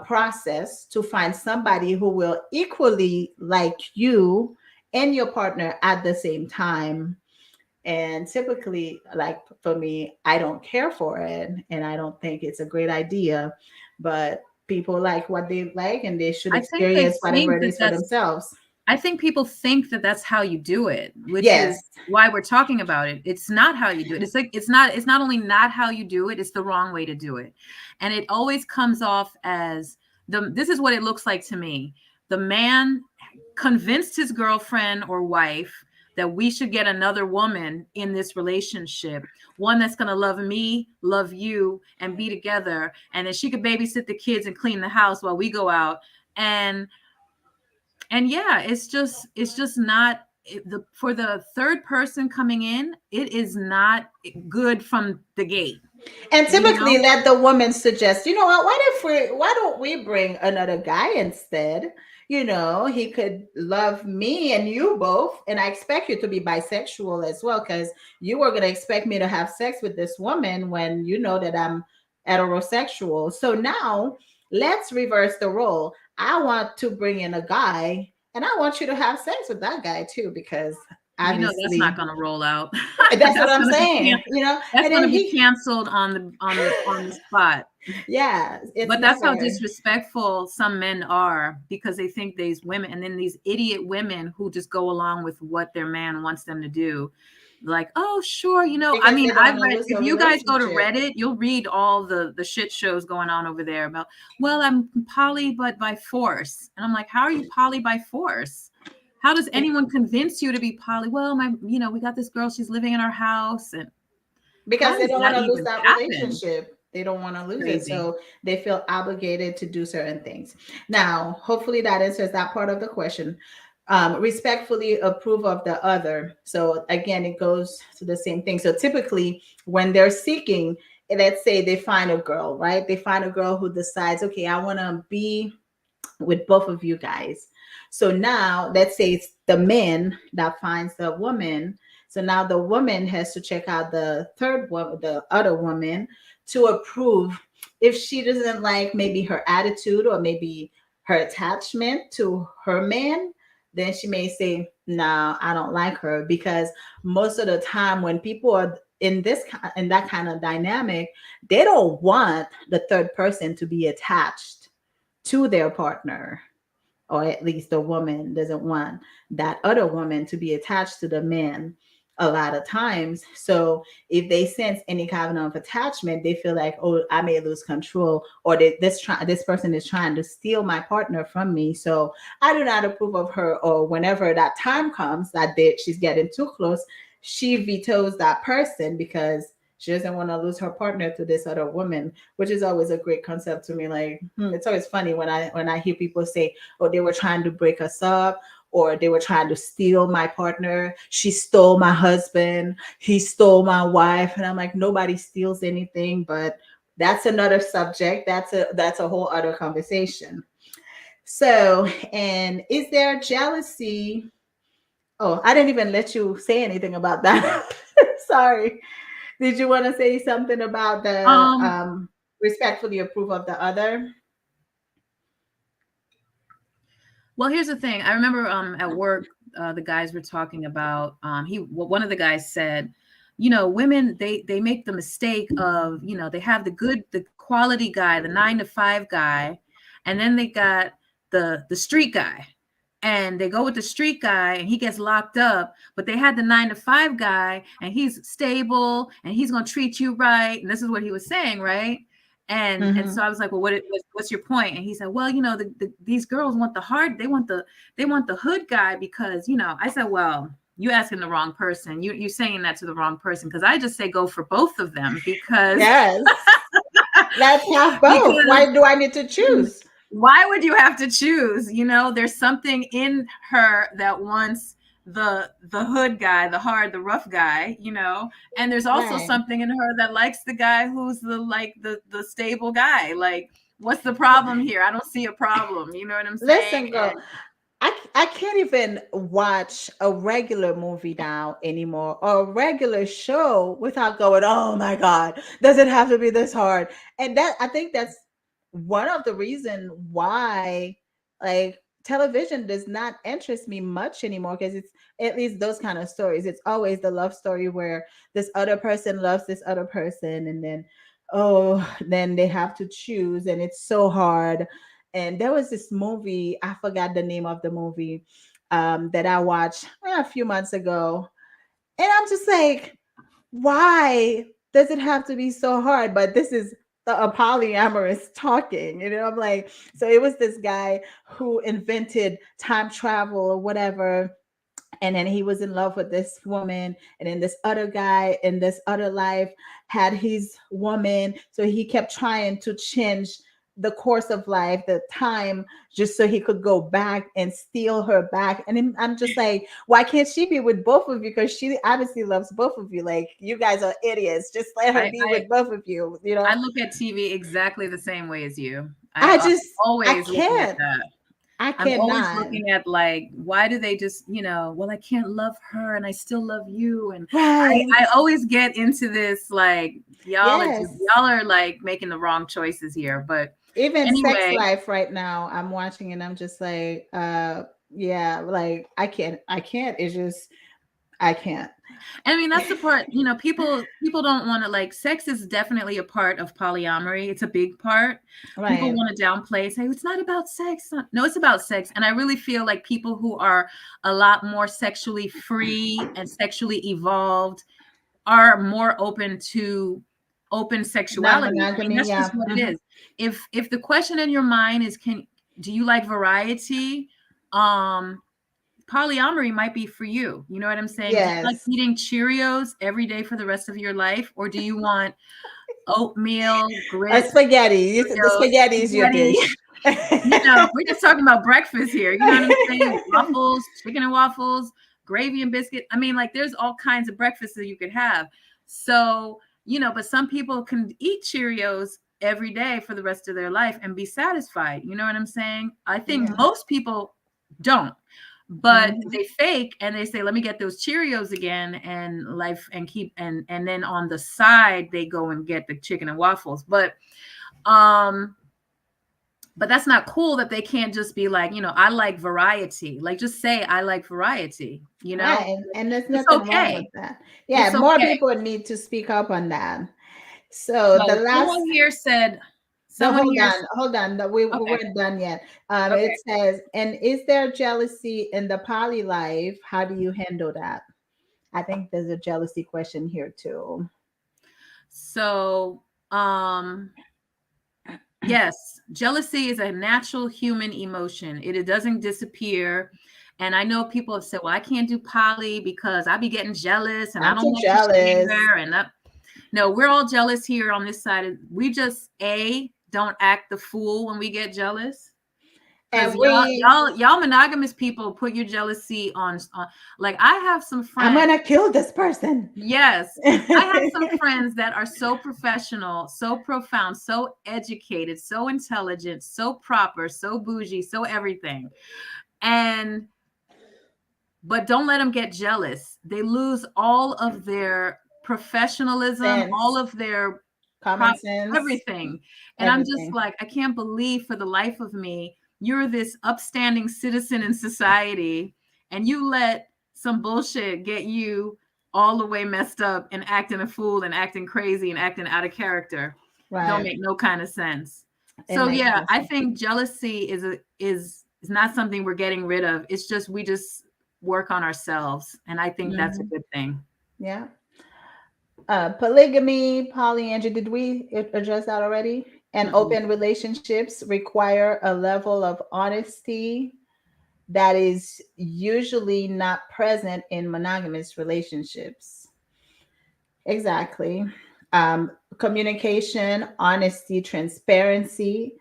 process to find somebody who will equally like you and your partner at the same time. And typically, like for me, I don't care for it and I don't think it's a great idea. But people like what they like and they should I think they experience whatever think it that is for that's themselves. I think people think that that's how you do it, which is Yes. why we're talking about it. It's not how you do it. It's like it's not only not how you do it, it's the wrong way to do it. And it always comes off as this is what it looks like to me. The man convinced his girlfriend or wife that we should get another woman in this relationship, one that's going to love me, love you, and be together, and then she could babysit the kids and clean the house while we go out. And yeah, it's just not the for the third person coming in, it is not good from the gate, And you typically know. let the woman suggest, you know what, why don't we bring another guy instead? You know, he could love me and you both. And I expect you to be bisexual as well, because you were gonna expect me to have sex with this woman when you know that I'm heterosexual. So now let's reverse the role. I want to bring in a guy and I want you to have sex with that guy too, because You know that's not obviously going to roll out. that's what That's I'm going to be saying, you know. that's And going then to be he, canceled on the spot. yeah, it's But that's how never. disrespectful some men are, because they think these women, and then these idiot women who just go along with what their man wants them to do. Like, oh, sure, I Because mean, they don't I've want to read, lose if the you guys go to relationship. Reddit, you'll read all the shit shows going on over there about, well, I'm poly, but by force. And I'm like, how are you poly by force? How does anyone convince you to be poly? Well, we got this girl, she's living in our house. And Because how they does don't want that to lose even that happen? relationship. They don't want to lose it. Crazy. So they feel obligated to do certain things. Now, hopefully that answers that part of the question. Respectfully approve of the other. So again, it goes to the same thing. So typically when they're seeking, let's say they find a girl, right? They find a girl who decides, okay, I want to be with both of you guys. So now let's say it's the man that finds the woman. So now the woman has to check out the third one, the other woman, to approve. If she doesn't like maybe her attitude or maybe her attachment to her man, then she may say, no, I don't like her. Because most of the time when people are in that kind of dynamic, they don't want the third person to be attached to their partner, or at least the woman doesn't want that other woman to be attached to the man a lot of times. So if they sense any kind of attachment, they feel like, oh, I may lose control, or this person is trying to steal my partner from me. So I do not approve of her. Or whenever that time comes that she's getting too close, she vetoes that person because she doesn't want to lose her partner to this other woman, which is always a great concept to me. Like, it's always funny when I hear people say, "Oh, they were trying to break us up," or "They were trying to steal my partner. She stole my husband. He stole my wife." And I'm like, nobody steals anything, but that's another subject. That's a whole other conversation. So, and is there jealousy? Oh, I didn't even let you say anything about that. Sorry. Did you want to say something about the Um, respectfully approve of the other? Well, here's the thing. I remember at work, the guys were talking about one of the guys said, women, they make the mistake of, they have the quality guy, the 9 to 5 guy, and then they got the street guy. And they go with the street guy and he gets locked up, but they had the 9 to 5 guy and he's stable and he's going to treat you right. And this is what he was saying, right? And so I was like, well, what's your point? And he said, well, these girls want they want the hood guy because, I said, well, you asking the wrong person. You saying that to the wrong person, because I just say go for both of them, because Yes. Let's have both. because Why do I need to choose? why would you have to choose? There's something in her that wants the hood guy, the rough guy, and there's also Right. something in her that likes the guy who's the stable guy. Like, what's the problem here? I don't see a problem. You know what I'm saying? Listen, girl, I can't even watch a regular movie now anymore, or a regular show, without going, oh my God, does it have to be this hard? And that, I think that's one of the reason why, like, television does not interest me much anymore, because it's, at least those kind of stories, it's always the love story where this other person loves this other person, and then, oh, then they have to choose, and it's so hard. And there was this movie, I forgot the name of the movie, that I watched a few months ago. And I'm just like, why does it have to be so hard? But this is a polyamorous talking, I'm like, so it was this guy who invented time travel or whatever. And then he was in love with this woman, and then this other guy in this other life had his woman, so he kept trying to change the course of life, the time, just so he could go back and steal her back. And then I'm just like, why can't she be with both of you? Because she obviously loves both of you. Like, you guys are idiots, just let her be with both of you. I look at TV exactly the same way as you. I just, I Always looking at can't, that. I I'm always cannot. looking at, like, why do they just, well, I can't love her and I still love you. And Right. I always get into this, like, Yes. y'all are like making the wrong choices here. But Even Sex anyway, Life right now, I'm watching, and I'm just like, yeah, like I can't. It's just I can't. I mean, that's the part, people don't want to, like, sex is definitely a part of polyamory. It's a big part. People Right. want to downplay, say it's not about sex. No, it's about sex. And I really feel like people who are a lot more sexually free and sexually evolved are more open to open sexuality. I mean, Non-monogamy, that's just yeah. what it Mhm. is. If the question in your mind is, do you like variety? Um, Polyamory might be for you. You know what I'm saying? Do you like Yes. eating Cheerios every day for the rest of your life? Or do you want oatmeal, A grits, spaghetti. The Cheerios, spaghetti is your spaghetti? dish. We're just talking about breakfast here. You know what I'm saying? Waffles, chicken and waffles, gravy and biscuit. I mean, like, there's all kinds of breakfasts that you could have. So, but some people can eat Cheerios every day for the rest of their life and be satisfied. You know what I'm saying? I think Yeah. most people don't, but Mhm. they fake and they say, let me get those Cheerios again and life and keep, and then on the side, they go and get the chicken and waffles. Um, but that's not cool that they can't just be like, I like variety. Like, just say I like variety, Right. And there's it's nothing wrong with okay. that. Yeah, It's more okay. people need to speak up on that. So So the last someone here said, no, someone here, hold on. We okay, weren't done yet. It okay. says, and is there jealousy in the poly life? How do you handle that? I think there's a jealousy question here too. So, yes, jealousy is a natural human emotion. It doesn't disappear. And I know people have said, well, I can't do poly because I be getting jealous and I I'm don't too like to jealous. share. No, we're all jealous here on this side. We just don't act the fool when we get jealous. Because And we y'all monogamous people put your jealousy on, like, I have some I'm friends. gonna kill this person. Yes. I have some friends that are so professional, so profound, so educated, so intelligent, so proper, so bougie, so everything. But don't let them get jealous. They lose all of their professionalism, all Sense, of their common sense, everything. And I'm just everything. like, I can't believe for the life of me, you're this upstanding citizen in society and you let some bullshit get you all the way messed up and acting a fool and acting crazy and acting out of character. Don't Right. make no kind of sense. It So makes yeah, no I sense. think jealousy is not something we're getting rid of. It's just we just work on ourselves, and I think that's a Mhm. good thing. Yeah. Polygamy, polyandry, did we address that already? And Mm-mm. open relationships require a level of honesty that is usually not present in monogamous relationships. Exactly. Communication, honesty, transparency.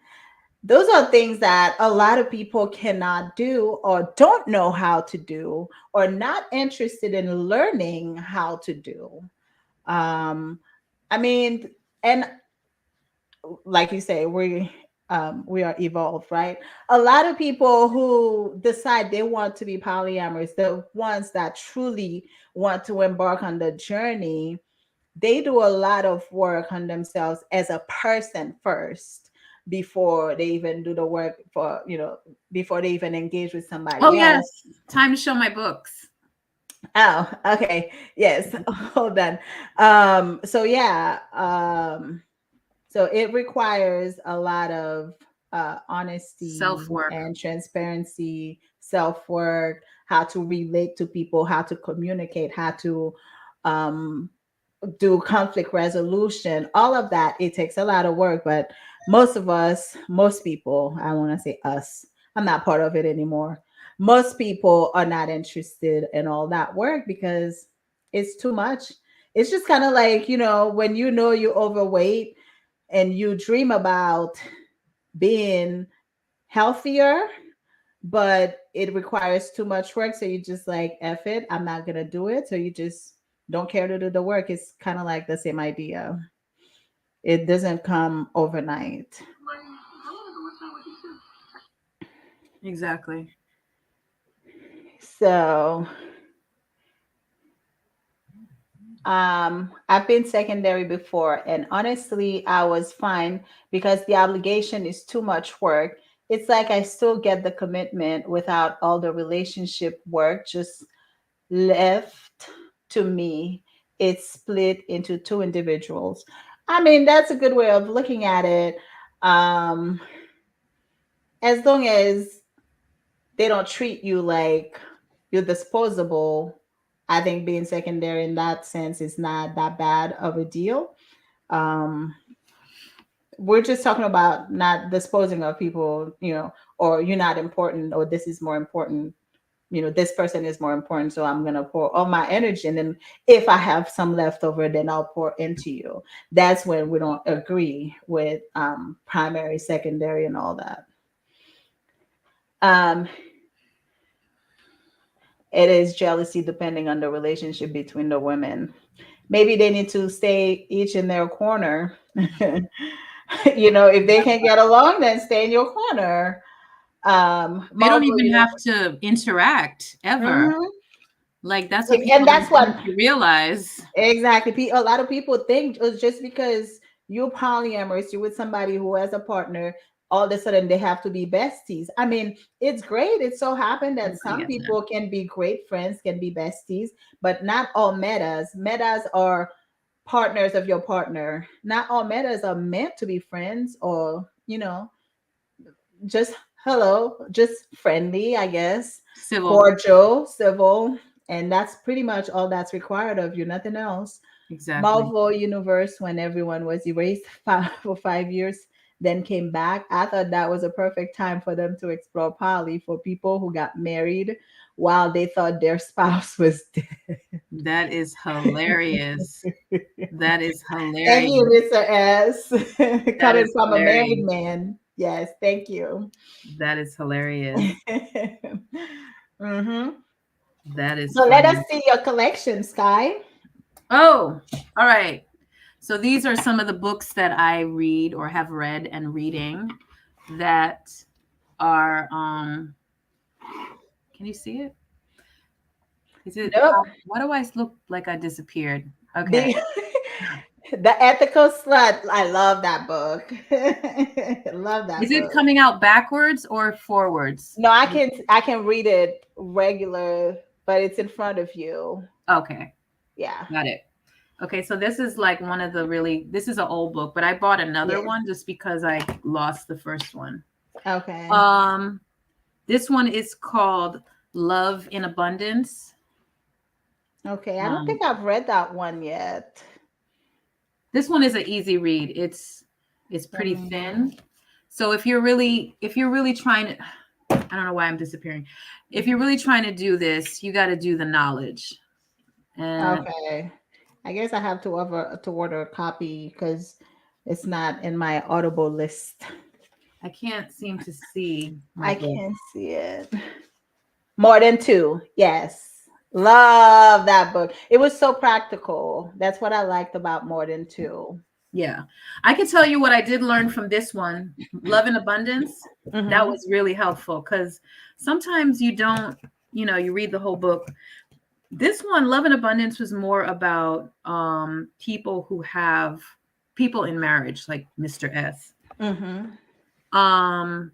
Those are things that a lot of people cannot do or don't know how to do or not interested in learning how to do. Um, I mean, and like you say, we are evolved, right? A lot of people who decide they want to be polyamorous, the ones that truly want to embark on the journey, they do a lot of work on themselves as a person first before they even do the work for, before they even engage with Oh somebody else. yes, time to show my books. Oh, okay. Yes. Hold on. So yeah, so it requires a lot of Self honesty work. and transparency, self work, how to relate to people, how to communicate, how to um, do conflict resolution. All of that, it takes a lot of work. But most of us, most people, I want to say us, I'm not part of it anymore. Most people are not interested in all that work because it's too much. It's just kind of like, when you're overweight and you dream about being healthier, but it requires too much work. So you just like, F it, I'm not going to do it. So you just don't care to do the work. It's kind of like the same idea. It doesn't come overnight. Exactly. So I've been secondary before, and honestly, I was fine because the obligation is too much work it's like I still get the commitment without all the relationship work just left to me. It's split into two individuals. I mean, that's a good way of looking at it. Um, as long as they don't treat you like you're disposable, I think being secondary in that sense is not that bad of a deal. Um, we're just talking about not disposing of people, or you're not important, or this is more important, this person is more important, so I'm going to pour all my energy, and then if I have some left over, then I'll pour into you. That's when we don't agree with primary, secondary, and all that. um it is jealousy depending on the relationship between the women. Maybe they need to stay each in their corner. If they can't get along, then stay in your corner. They don't Marvel, even have to interact ever. Mhm. Like that's what people And that's what don't realize. exactly. A lot of people think just because you're polyamorous, you're with somebody who has a partner, all of a sudden they have to be besties. I mean, it's great. It so happened that some Together. people can be great friends, can be besties, but not all metas. Metas are partners of your partner. Not all metas are meant to be friends, or, just hello, just friendly, I guess, Civil. cordial, civil, and that's pretty much all that's required of you, nothing else. Exactly. Marvel Universe, when everyone was erased for 5 years, then came back. I thought that was a perfect time for them to explore poly for people who got married while they thought their spouse was dead. That is hilarious. That is Thank hilarious. you, Mr. S. That Coming is from a married hilarious. man. Yes, thank you. That is hilarious. hmm That is So let us funny. see your collection, Sky. Oh, all right. So these are some of the books that I read or have read and reading that are can you see it? Is it Nope. why do I look like I disappeared? Okay. The, the Ethical Slut. I love that book. I love Is that it book. coming out backwards or forwards? No, I can read it regular, but it's in front of you. Okay. Yeah. Got it. Okay, so this is like one of the this is an old book, but I bought another Yes. one just because I lost the first one. Okay. Um, this one is called Love in Abundance. Okay. I don't Um, think I've read that one yet. this one is an easy read. It's Let pretty me. thin. So if you're really trying to, I don't know why I'm disappearing. If you're really trying to do this, you got to do the knowledge. And Okay. I guess I have to order a copy because it's not in my Audible list. I can't seem to see my I book. can't see it. More than two. Yes. Love that book. It was so practical. That's what I liked about More Than Two. Yeah. I can tell you what I did learn from this one, Love in Abundance. That Mm-hmm. was really helpful because sometimes you don't, you read the whole book. This one, Love in Abundance, was more about people who have people in marriage, like Mr. S. Mm-hmm. Um,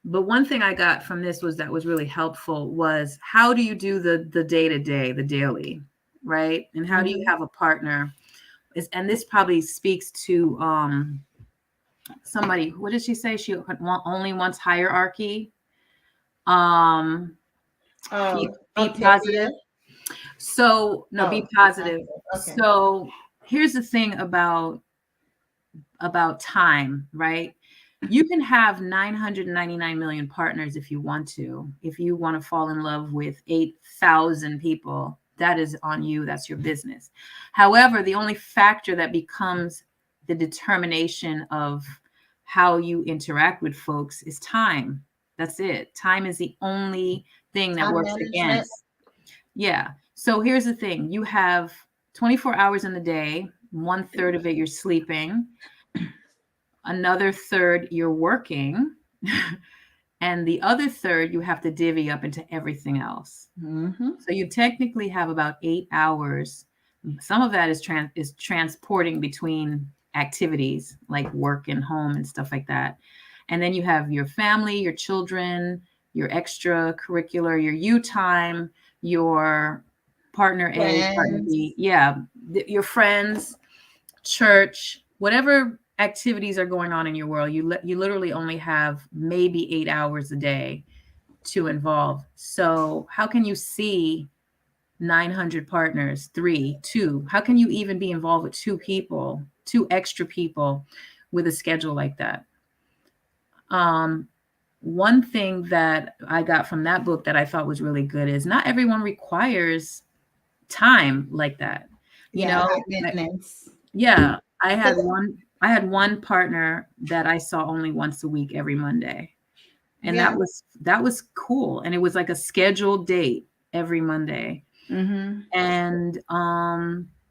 but one thing I got from this that was really helpful was how do you do the day-to-day, the daily, right? And how do you Mm-hmm. have a partner? And this probably speaks to somebody. What did she say? She only wants hierarchy. Um, Oh, be Octavia. positive. So no, Oh, be be positive. positive. Okay. So here's the thing about time, right? You can have 999 million partners if you want to. If you want to fall in love with 8,000 people, that is on you. That's your business. However, the only factor that becomes the determination of how you interact with folks is time. That's it. Time is the only thing that Time works management. against. Yeah. So here's the thing, you have 24 hours in the day, one third of it you're sleeping, another third you're working, and the other third you have to divvy up into everything else. Mm-hmm. So you technically have about 8 hours. Some of that is transporting between activities like work and home and stuff like that. And then you have your family, your children, your extracurricular, your you time, your partner A, partner Friends. B. Yeah, your friends, church, whatever activities are going on in your world, you literally only have maybe 8 hours a day to involve. So how can you see 900 partners, three, two? How can you even be involved with two people, two extra people with a schedule like that? Um, One thing that I got from that book that I thought was really good is not everyone requires time like that. You Yeah, know, high maintenance. yeah, I had 'Cause- one partner that I saw only once a week every Monday. And yeah. that was cool. And it was like a scheduled date every Monday. Mm-hmm. And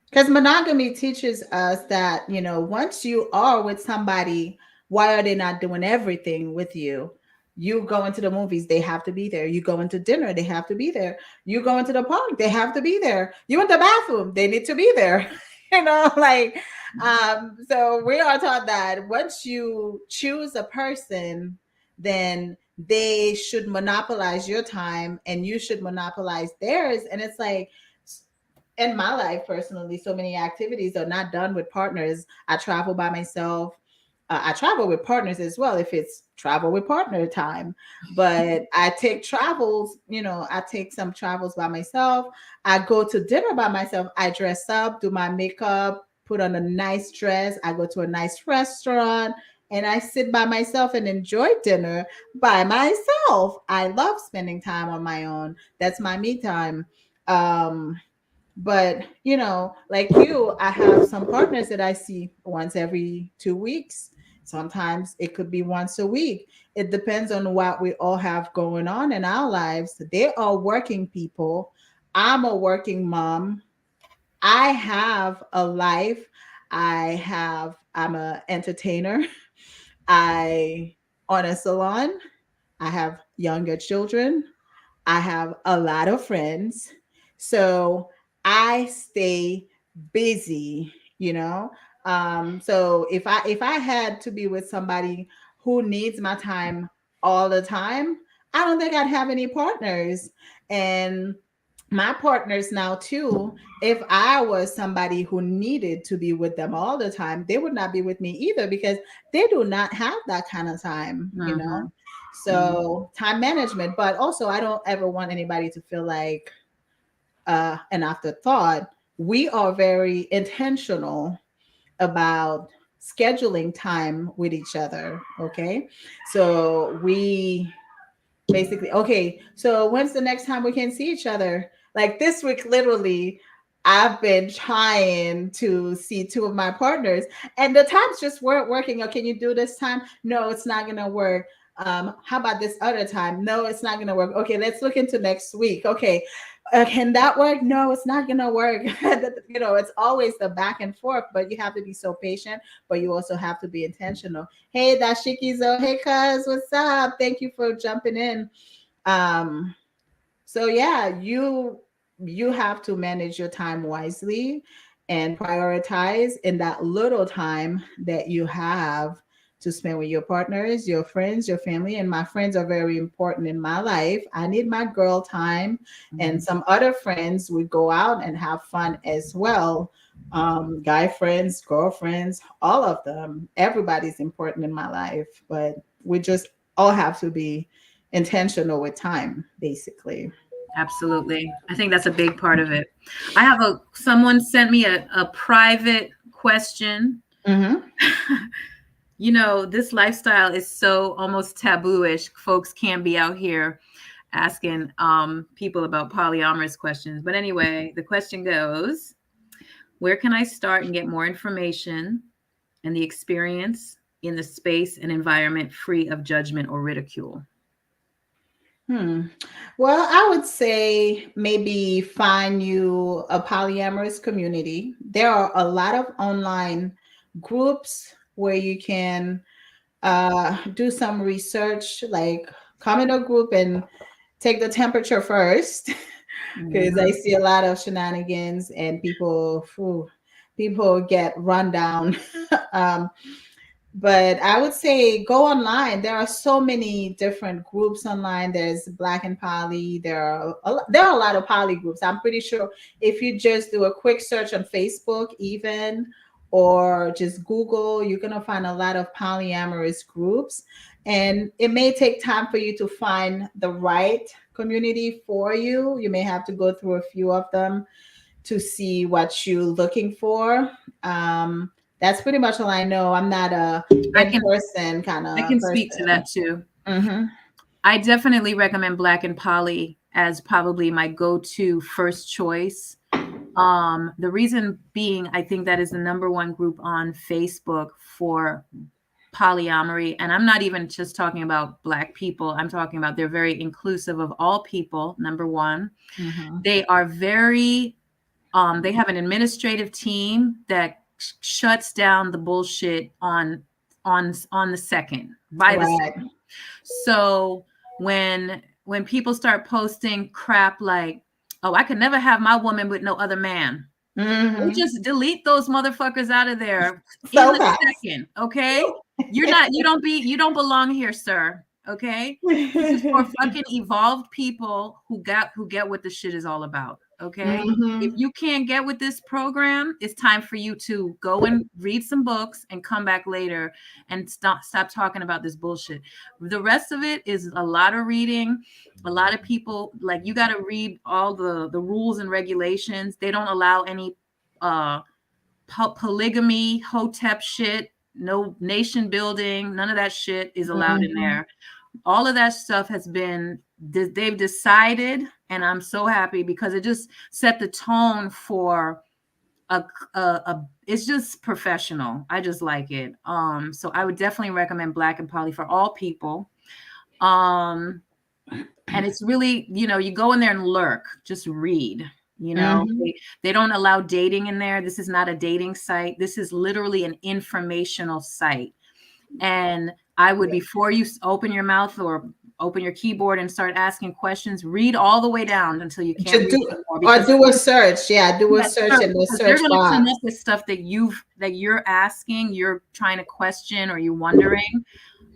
Because monogamy teaches us that, once you are with somebody, why are they not doing everything with you? You go into the movies, they have to be there. You go into dinner, they have to be there. You go into the park, they have to be there. You in the bathroom, they need to be there. Like, so we are taught that once you choose a person, then they should monopolize your time and you should monopolize theirs. And it's like, in my life personally, so many activities are not done with partners. I travel by myself. I travel with partners as well if it's travel with partner time. But I take travels, I take some travels by myself. I go to dinner by myself. I dress up, do my makeup, put on a nice dress. I go to a nice restaurant and I sit by myself and enjoy dinner by myself. I love spending time on my own. That's my me time. Um, but like you, I have some partners that I see once every 2 weeks. Sometimes it could be once a week. It depends on what we all have going on in our lives. They are working people. I'm a working mom. I have a life. I'm a entertainer. I own a salon. I have younger children. I have a lot of friends. So I stay busy, you know. So if I had to be with somebody who needs my time all the time, I don't think I'd have any partners. And my partners now too, if I was somebody who needed to be with them all the time, they would not be with me either because they do not have that kind of time. mhm, mhm, So time management, but also I don't ever want anybody to feel like an afterthought. We are very intentional about scheduling time with each other. Okay. So we basically, okay, so when's the next time we can see each other? Like this week, literally, I've been trying to see two of my partners, and the times just weren't working. Oh, can you do this time? No, it's not gonna work. How about this other time? No, it's not gonna work. Okay, let's look into next week. Okay, can that work? No, it's not gonna work. It's always the back and forth, but you have to be so patient, but you also have to be intentional. Hey, Dashikizo. Hey, cuz, what's up? Thank you for jumping in. Um, so yeah, you have to manage your time wisely and prioritize in that little time that you have to spend with your partners, your friends, your family. And my friends are very important in my life. I need my girl time, and mhm. some other friends we go out and have fun as well. Guy friends, girlfriends, all of them. Everybody's important in my life, but we just all have to be intentional with time, basically. Absolutely. I think that's a big part of it. I have someone sent me a private question. Mm-hmm. This lifestyle is so almost taboo-ish. Folks can't be out here asking people about polyamorous questions. But anyway, the question goes, where can I start and get more information and the experience in the space and environment free of judgment or ridicule? Hmm. Well, I would say maybe find you a polyamorous community. There are a lot of online groups where you can do some research, like come in a group and take the temperature first, because I Mhm. see a lot of shenanigans and people get run down. um, But I would say go online. There are so many different groups online. There's Black and Poly. There are a lot of poly groups. I'm pretty sure if you just do a quick search on Facebook, even, or just Google, you're gonna find a lot of polyamorous groups. And it may take time for you to find the right community for you. You may have to go through a few of them to see what you're looking for. That's pretty much all I know. I'm not a in-person kind of I can person. speak to that too. Mm-hmm. I definitely recommend Black and Poly as probably my go-to first choice. The reason being, I think that is the number one group on Facebook for polyamory. And I'm not even just talking about Black people. I'm talking about they're very inclusive of all people, number one. Mm-hmm. They are very, they have an administrative team that shuts down the bullshit on the second, by the second. So when people start posting crap like, oh, I could never have my woman with no other man, Mm-hmm. you just delete those motherfuckers out of there in a second, okay? You don't belong here, sir. Okay, this is for fucking evolved people who get what the shit is all about. Okay, if you can't get with this program, it's time for you to go and read some books and come back later and stop talking about this bullshit. The rest of it is a lot of reading. A lot of people, like, you got to read all the rules and regulations. They don't allow any polygamy, hotep shit, no nation building, none of that shit is allowed in there. All of that stuff has been, they've decided, and I'm so happy because it just set the tone for it's just professional. I just like it. So I would definitely recommend Black and Poly for all people. And it's really, you go in there and lurk, just read. They don't allow dating in there. This is not a dating site. This is literally an informational site. And I would, before you open your mouth or open your keyboard and start asking questions, read all the way down until you can't read anymore. Or do a search. Yeah, do a search in the search they're going to box. come up with stuff that you're asking, you're trying to question, or you're wondering.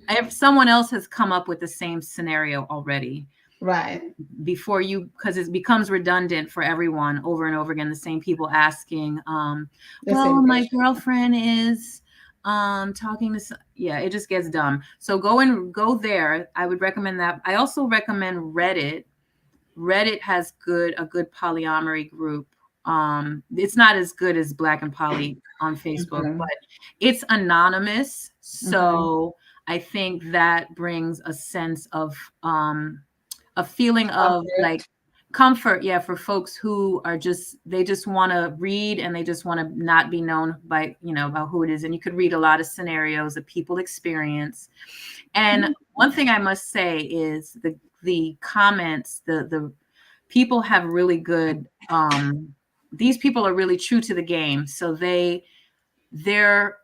If someone else has come up with the same scenario already. Right. Before you, because it becomes redundant for everyone over and over again, the same people asking, well, my girlfriend is talking to, it just gets dumb. So go there. I would recommend that. I also recommend Reddit. Reddit has a good polyamory group. It's not as good as Black and Poly on Facebook, but it's anonymous. So I think that brings a sense of a feeling of like comfort, for folks who are they just want to read and they just want to not be known by, about who it is. And you could read a lot of scenarios that people experience. And one thing I must say is the comments, the people have really good, these people are really true to the game. So they're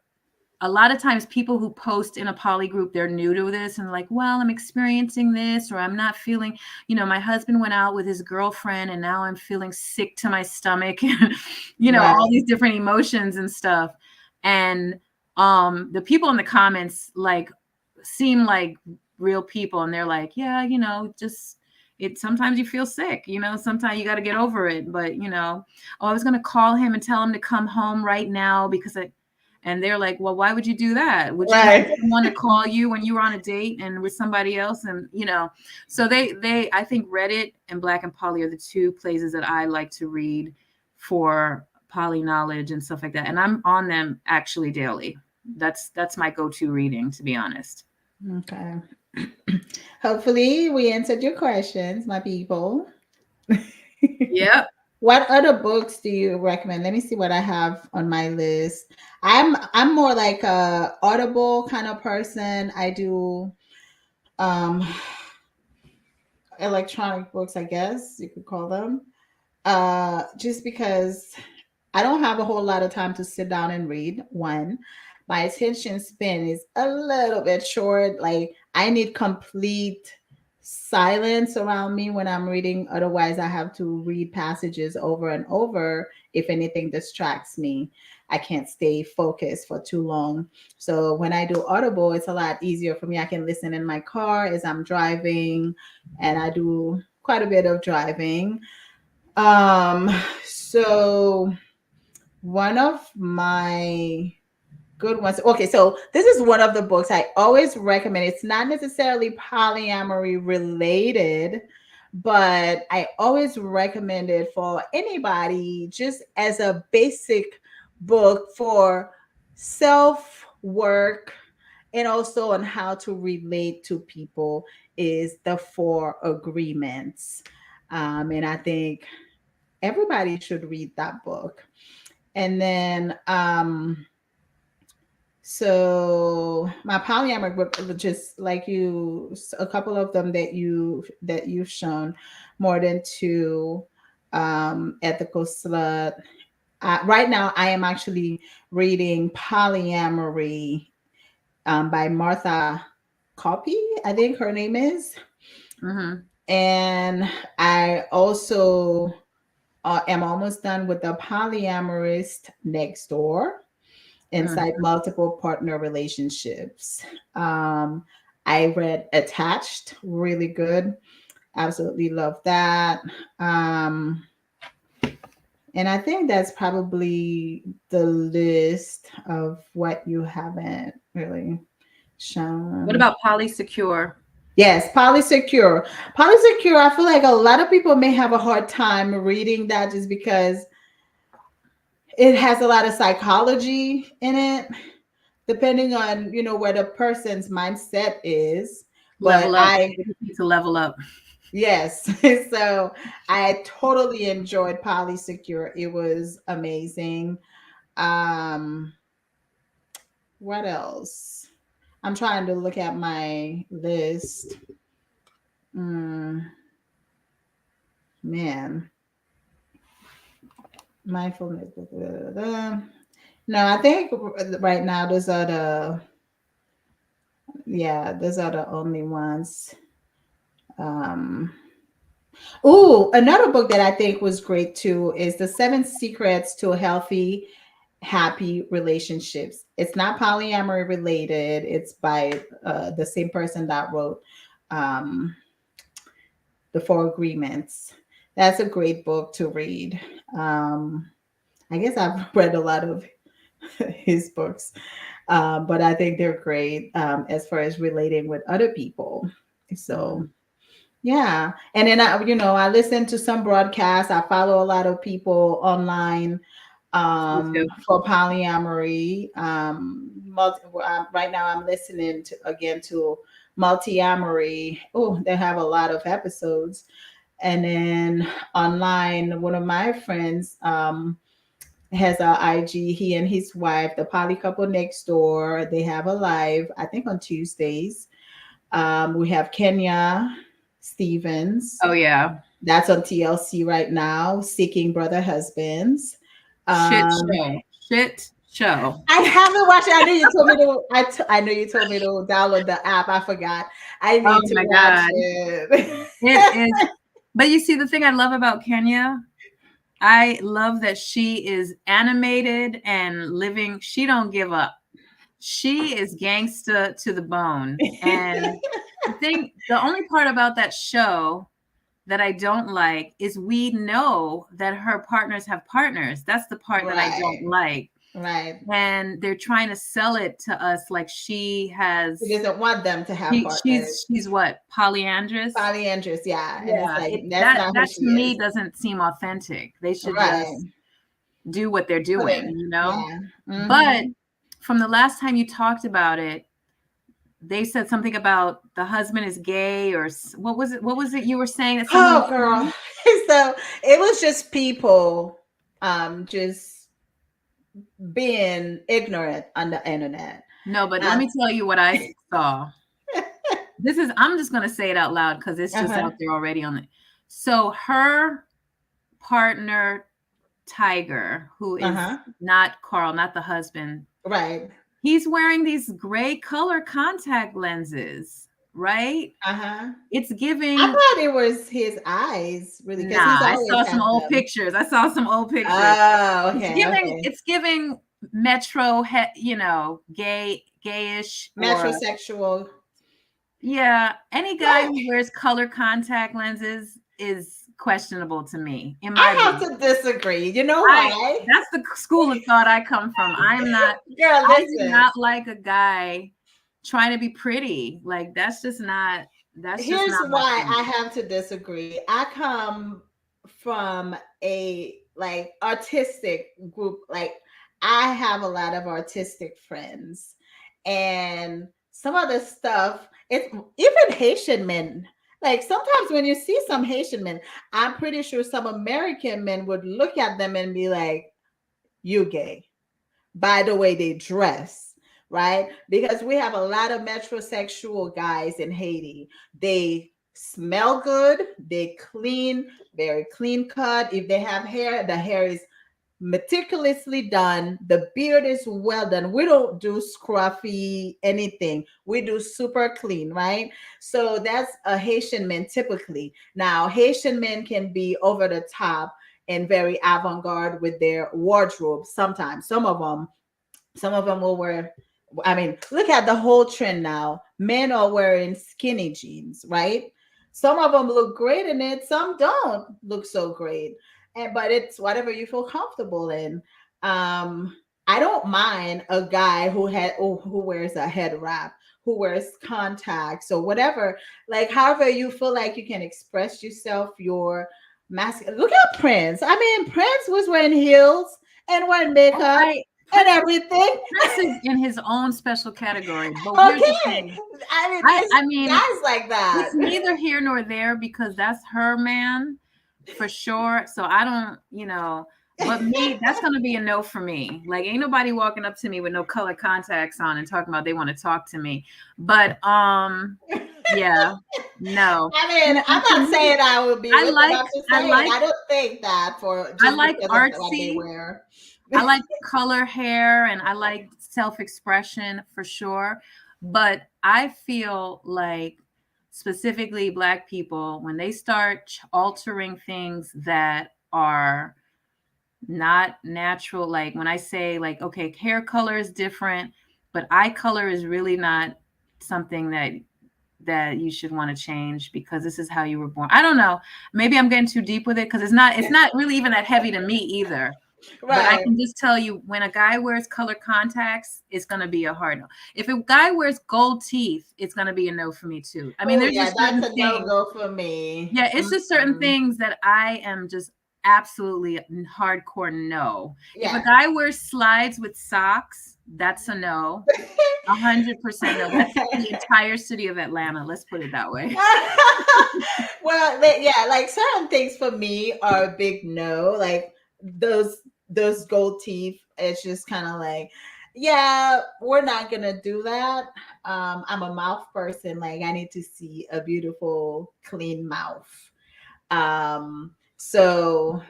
a lot of times people who post in a poly group, they're new to this and like, well, I'm experiencing this, or I'm not feeling, my husband went out with his girlfriend and now I'm feeling sick to my stomach, all these different emotions and stuff. And the people in the comments like seem like real people, and they're like, yeah, sometimes you feel sick, sometimes you got to get over it. But, I was going to call him and tell him to come home right now because and they're like, well, why would you do that? Would you want to call you when you were on a date and with somebody else? And, so I think Reddit and Black and Poly are the two places that I like to read for poly knowledge and stuff like that. And I'm on them actually daily. That's my go-to reading, to be honest. Okay. Hopefully we answered your questions, my people. Yep. What other books do you recommend? Let me see what I have on my list. I'm more like a Audible kind of person. I do electronic books, I guess you could call them. Just because I don't have a whole lot of time to sit down and read. One, my attention span is a little bit short. Like I need complete silence around me when I'm reading. Otherwise, I have to read passages over and over. If anything distracts me, I can't stay focused for too long. So when I do Audible, it's a lot easier for me. I can listen in my car as I'm driving, and I do quite a bit of driving. Um, so one of my good ones. Okay, so this is one of the books I always recommend. It's not necessarily polyamory related, but I always recommend it for anybody just as a basic book for self work and also on how to relate to people is The Four Agreements. And I think everybody should read that book. And then so my polyamory book, just like you, a couple of them that you've shown, more than two, ethical slut. Right now, I am actually reading Polyamory by Martha Copy, I think her name is, Mm-hmm. and I also am almost done with The Polyamorist Next Door inside multiple partner relationships. Um, I read Attached, really good. Absolutely love that. Um, and I think that's probably the list of what you haven't really What shown. about polysecure? Yes, Polysecure. Polysecure, I feel like a lot of people may have a hard time reading that just because it has a lot of psychology in it, depending on where the person's mindset is. But Level up. I, We just need to level up. yes, so I totally enjoyed Polysecure. It was amazing. um what else? I'm trying to look at my list. mm, Man, mindfulness. No, I think right now those are the only ones. um Oh, another book that I think was great too is The Seven Secrets to Healthy, Happy Relationships. It's not polyamory related. It's by the same person that wrote um, The Four Agreements. That's a great book to read. Um, I guess I've read a lot of his books, but I think they're great as far as relating with other people. So, yeah. And then I listen to some broadcasts. I follow a lot of people online Me too. for polyamory. Right now I'm listening to again to multiamory. Oh, they have a lot of episodes. And then online, one of my friends has a IG. He and his wife, the Poly Couple Next Door. They have a live, I think, on Tuesdays. We have Kenya Stevens. Oh yeah. That's on TLC right now. Seeking Brother Husbands. Shit Um, show. Shit show. I haven't watched it. I know you told me to. I know you told me to download the app. I forgot. I Oh need to my watch God. it. It is. But you see, the thing I love about Kenya, I love that she is animated and living. She don't give up. She is gangsta to the bone. And the only part about that show that I don't like is we know that her partners have partners. That's the part that I don't Right. like. Right. And they're trying to sell it to us like she has. He doesn't want them to have partners. She's what, polyandrous? Polyandrous, yeah. And it's Yeah, like that's not who that she to me is. doesn't seem authentic. They should Right. just do what they're Put doing, it. you know? Yeah. But Hmm. from the last time you talked about it, they said something about the husband is gay, or what was it? What was it you were saying that someone Oh, was girl. saying? So it was just people just being ignorant on the internet. No, but let Um, me tell you what I saw. I'm just going to say it out loud because it's just uh-huh. out there already on it. So her partner, Tiger, who is Uh-huh. not Carl, not the husband, Right. he's wearing these gray color contact lenses. right? Uh-huh. It's giving. I thought it was his eyes, really, because he's Nah, I always saw had some old them. pictures. I saw some old pictures. Oh, okay. It's giving metro, gayish, Metrosexual. yeah. Any guy Right. who wears color contact lenses is questionable to me. In my I have view, to disagree. You know why? that's the school of thought I come from. I'm not. Girl, I do listen. not like a guy trying to be pretty. Like that's just not. That's just Here's not my why thing. I have to disagree. I come from a like artistic group. Like I have a lot of artistic friends, and some of the stuff. It even Haitian men. Like sometimes when you see some Haitian men, I'm pretty sure some American men would look at them and be like, "You gay." By the way they dress, right? Because we have a lot of metrosexual guys in Haiti. They smell good, they clean, very clean cut. If they have hair, the hair is meticulously done. The beard is well done. We don't do scruffy anything. We do super clean, right? So that's a Haitian man typically. Now, Haitian men can be over the top and very avant-garde with their wardrobe sometimes. Some of them will wear, I mean, look at the whole trend now. Men are wearing skinny jeans, right? Some of them look great in it, some don't look so great. And but it's whatever you feel comfortable in. Um, I don't mind a guy who wears a head wrap, who wears contacts or whatever. Like however you feel like you can express yourself, your mask. Look at Prince. I mean, Prince was wearing heels and wearing makeup and everything. Prince is in his own special category. But here's the Okay. thing. I mean, I guys like that. it's neither here nor there because that's her man for sure. So I don't, but me, that's gonna be a no for me. Like ain't nobody walking up to me with no color contacts on and talking about they want to talk to me. But yeah, no. I mean, I'm not saying I would be with them. I'm just saying I don't think that for just I like because of what they artsy. wear. I like color hair and I like self-expression for sure. But I feel like specifically Black people, when they start altering things that are not natural, like when I say like, okay, hair color is different, but eye color is really not something that you should want to change because this is how you were born. I don't know. Maybe I'm getting too deep with it because it's not really even that heavy to me either. Right. But I can just tell you when a guy wears color contacts, it's going to be a hard no. If a guy wears gold teeth, it's going to be a no for me too. I mean, there's just certain that's a no-go for me. Yeah, it's just certain things that I am just absolutely hardcore no. Yeah. If a guy wears slides with socks, that's a no. 100% no. That's the entire city of Atlanta. Let's put it that way. Well, yeah, like certain things for me are a big no. Like those gold teeth, it's just kind of like, yeah, we're not gonna do that. I'm a mouth person. Like I need to see a beautiful, clean mouth. So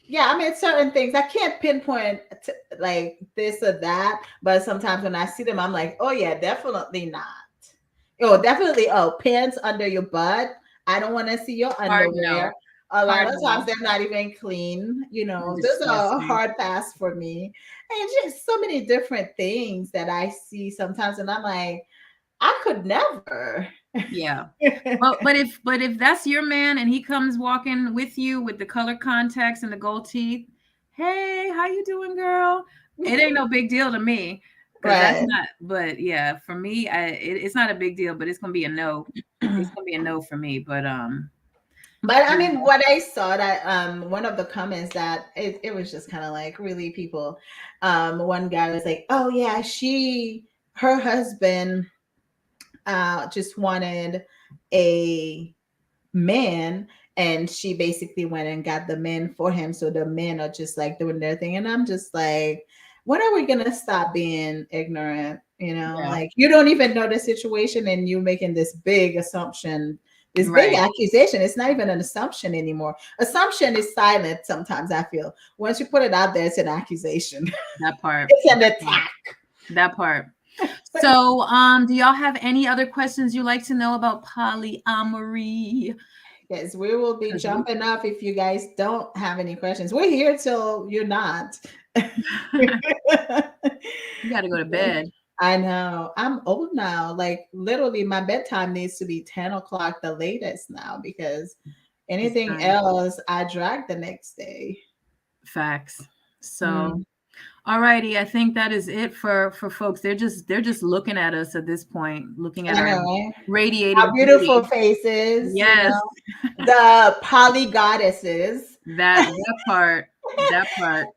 yeah, I mean certain things I can't pinpoint like this or that, but sometimes when I see them, I'm like, oh yeah, definitely not. Oh, definitely. Oh, pants under your butt. I don't want to see your underwear. No. A lot of times they're not even clean. Those are a hard pass for me. And just so many different things that I see sometimes, and I'm like, I could never. Yeah. but if that's your man and he comes walking with you with the color contacts and the gold teeth, hey, how you doing, girl? It ain't no big deal to me. Right. That's not, but yeah, for me, it's not a big deal, but it's gonna be a no. It's gonna be a no for me. But I mean, what I saw that one of the comments that it was just kind of like really people. One guy was like, "Oh yeah, her husband just wanted a man, and she basically went and got the men for him. So the men are just like doing their thing." And I'm just like, when are we gonna stop being ignorant? Like you don't even know the situation, and you making this big assumption. This big accusation. It's not even an assumption anymore. Assumption is silent sometimes, I feel. Once you put it out there, it's an accusation. That part. It's an attack. That part. So, do y'all have any other questions you'd like to know about polyamory? Yes, we will be 'Cause jumping up if you guys don't have any questions. We're here till you're not. you got to go to bed. I know. I'm old now. Like literally, my bedtime needs to be 10 o'clock the latest now because anything time. else I drag the next day. Facts. So, alrighty, I think that is it for folks. They're just looking at us at this point, looking at I our know, right? radiating Our beautiful beauty. faces, Yes, the poly goddesses. that part, that part.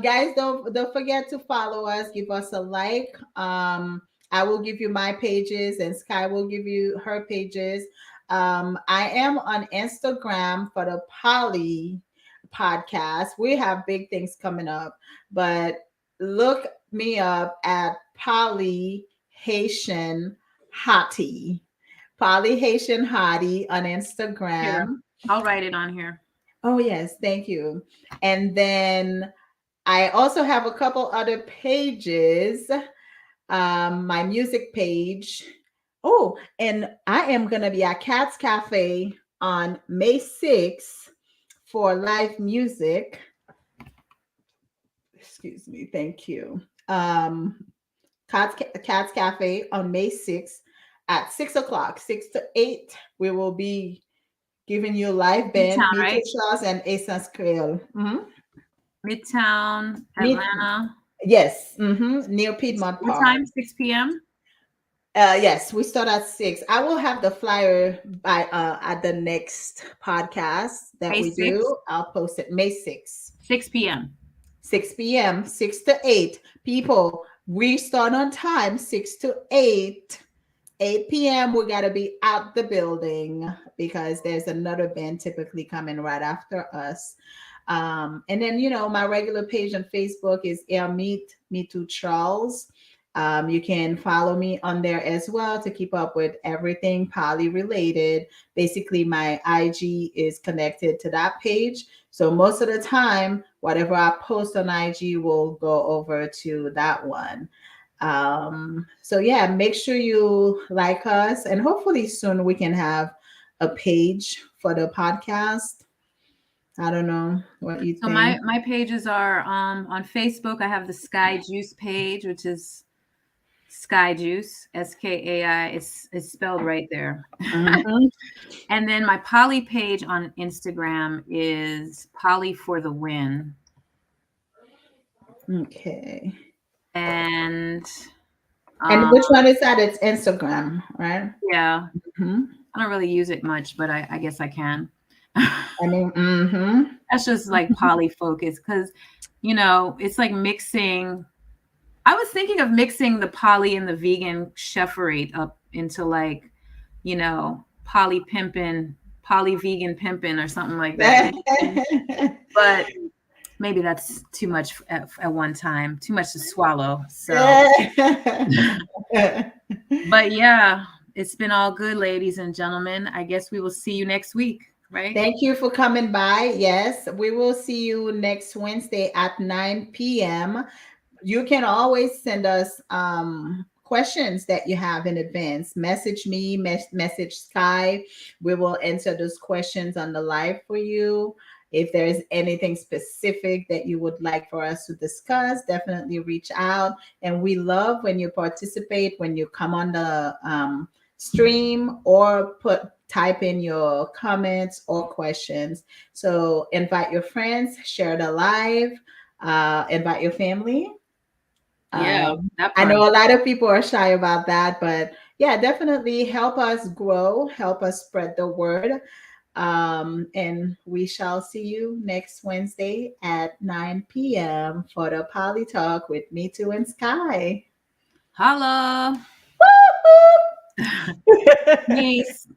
Guys, don't forget to follow us, give us a like. I will give you my pages and Sky will give you her pages. I am on Instagram for the Poly podcast. We have big things coming up, but look me up at Poly Haitian Hottie. Poly Haitian Hottie on Instagram. Here, I'll write it on here. Oh yes, thank you. And then I also have a couple other pages. My music page. Oh, and I am gonna be at Cat's Cafe on May 6th for live music. Excuse me, thank you. Cat's Cafe on May 6th at 6 o'clock, 6 to 8. We will be giving you live band, Midtown, Mitou right? Charles and Essence Creole. Midtown, Atlanta. Yes, near Piedmont What Park. time? 6 p.m. Yes, we start at 6. I will have the flyer by at the next podcast that May we 6th? do. I'll post it May 6th. 6 p.m. 6 p.m., 6 to 8. People, we start on time, 6 to 8. 8 p.m. we gotta be out the building because there's another band typically coming right after us. And then my regular page on Facebook is Mitou Charles. You can follow me on there as well to keep up with everything poly related. Basically, my IG is connected to that page. So most of the time, whatever I post on IG will go over to that one. So yeah, make sure you like us, and hopefully soon we can have a page for the podcast. I don't know what you So think. my pages are on Facebook. I have the Skai Juice page, which is Skai Juice, Skai. It's spelled right there. And then my Poly page on Instagram is Poly for the Win. Okay. And which one is that? It's Instagram, right? Yeah. I don't really use it much, but I guess I can. I mean, that's just like poly focus because, it's like mixing. I was thinking of mixing the poly and the vegan cheferate up into like, poly pimpin', poly vegan pimpin' or something like that. But maybe that's too much at one time, too much to swallow. So, but yeah, it's been all good, ladies and gentlemen. I guess we will see you next week. Right. Thank you for coming by. Yes, we will see you next Wednesday at 9 p.m. You can always send us questions that you have in advance. Message me, message Sky. We will answer those questions on the live for you. If there's anything specific that you would like for us to discuss, definitely reach out. And we love when you participate, when you come on the stream or type in your comments or questions. So invite your friends, share the live, invite your family. Yeah, I know a lot of people are shy about that, but yeah, definitely help us grow, help us spread the word. And we shall see you next Wednesday at 9 p.m. for the Poly Talk with Mitou and Sky. Holla. Peace.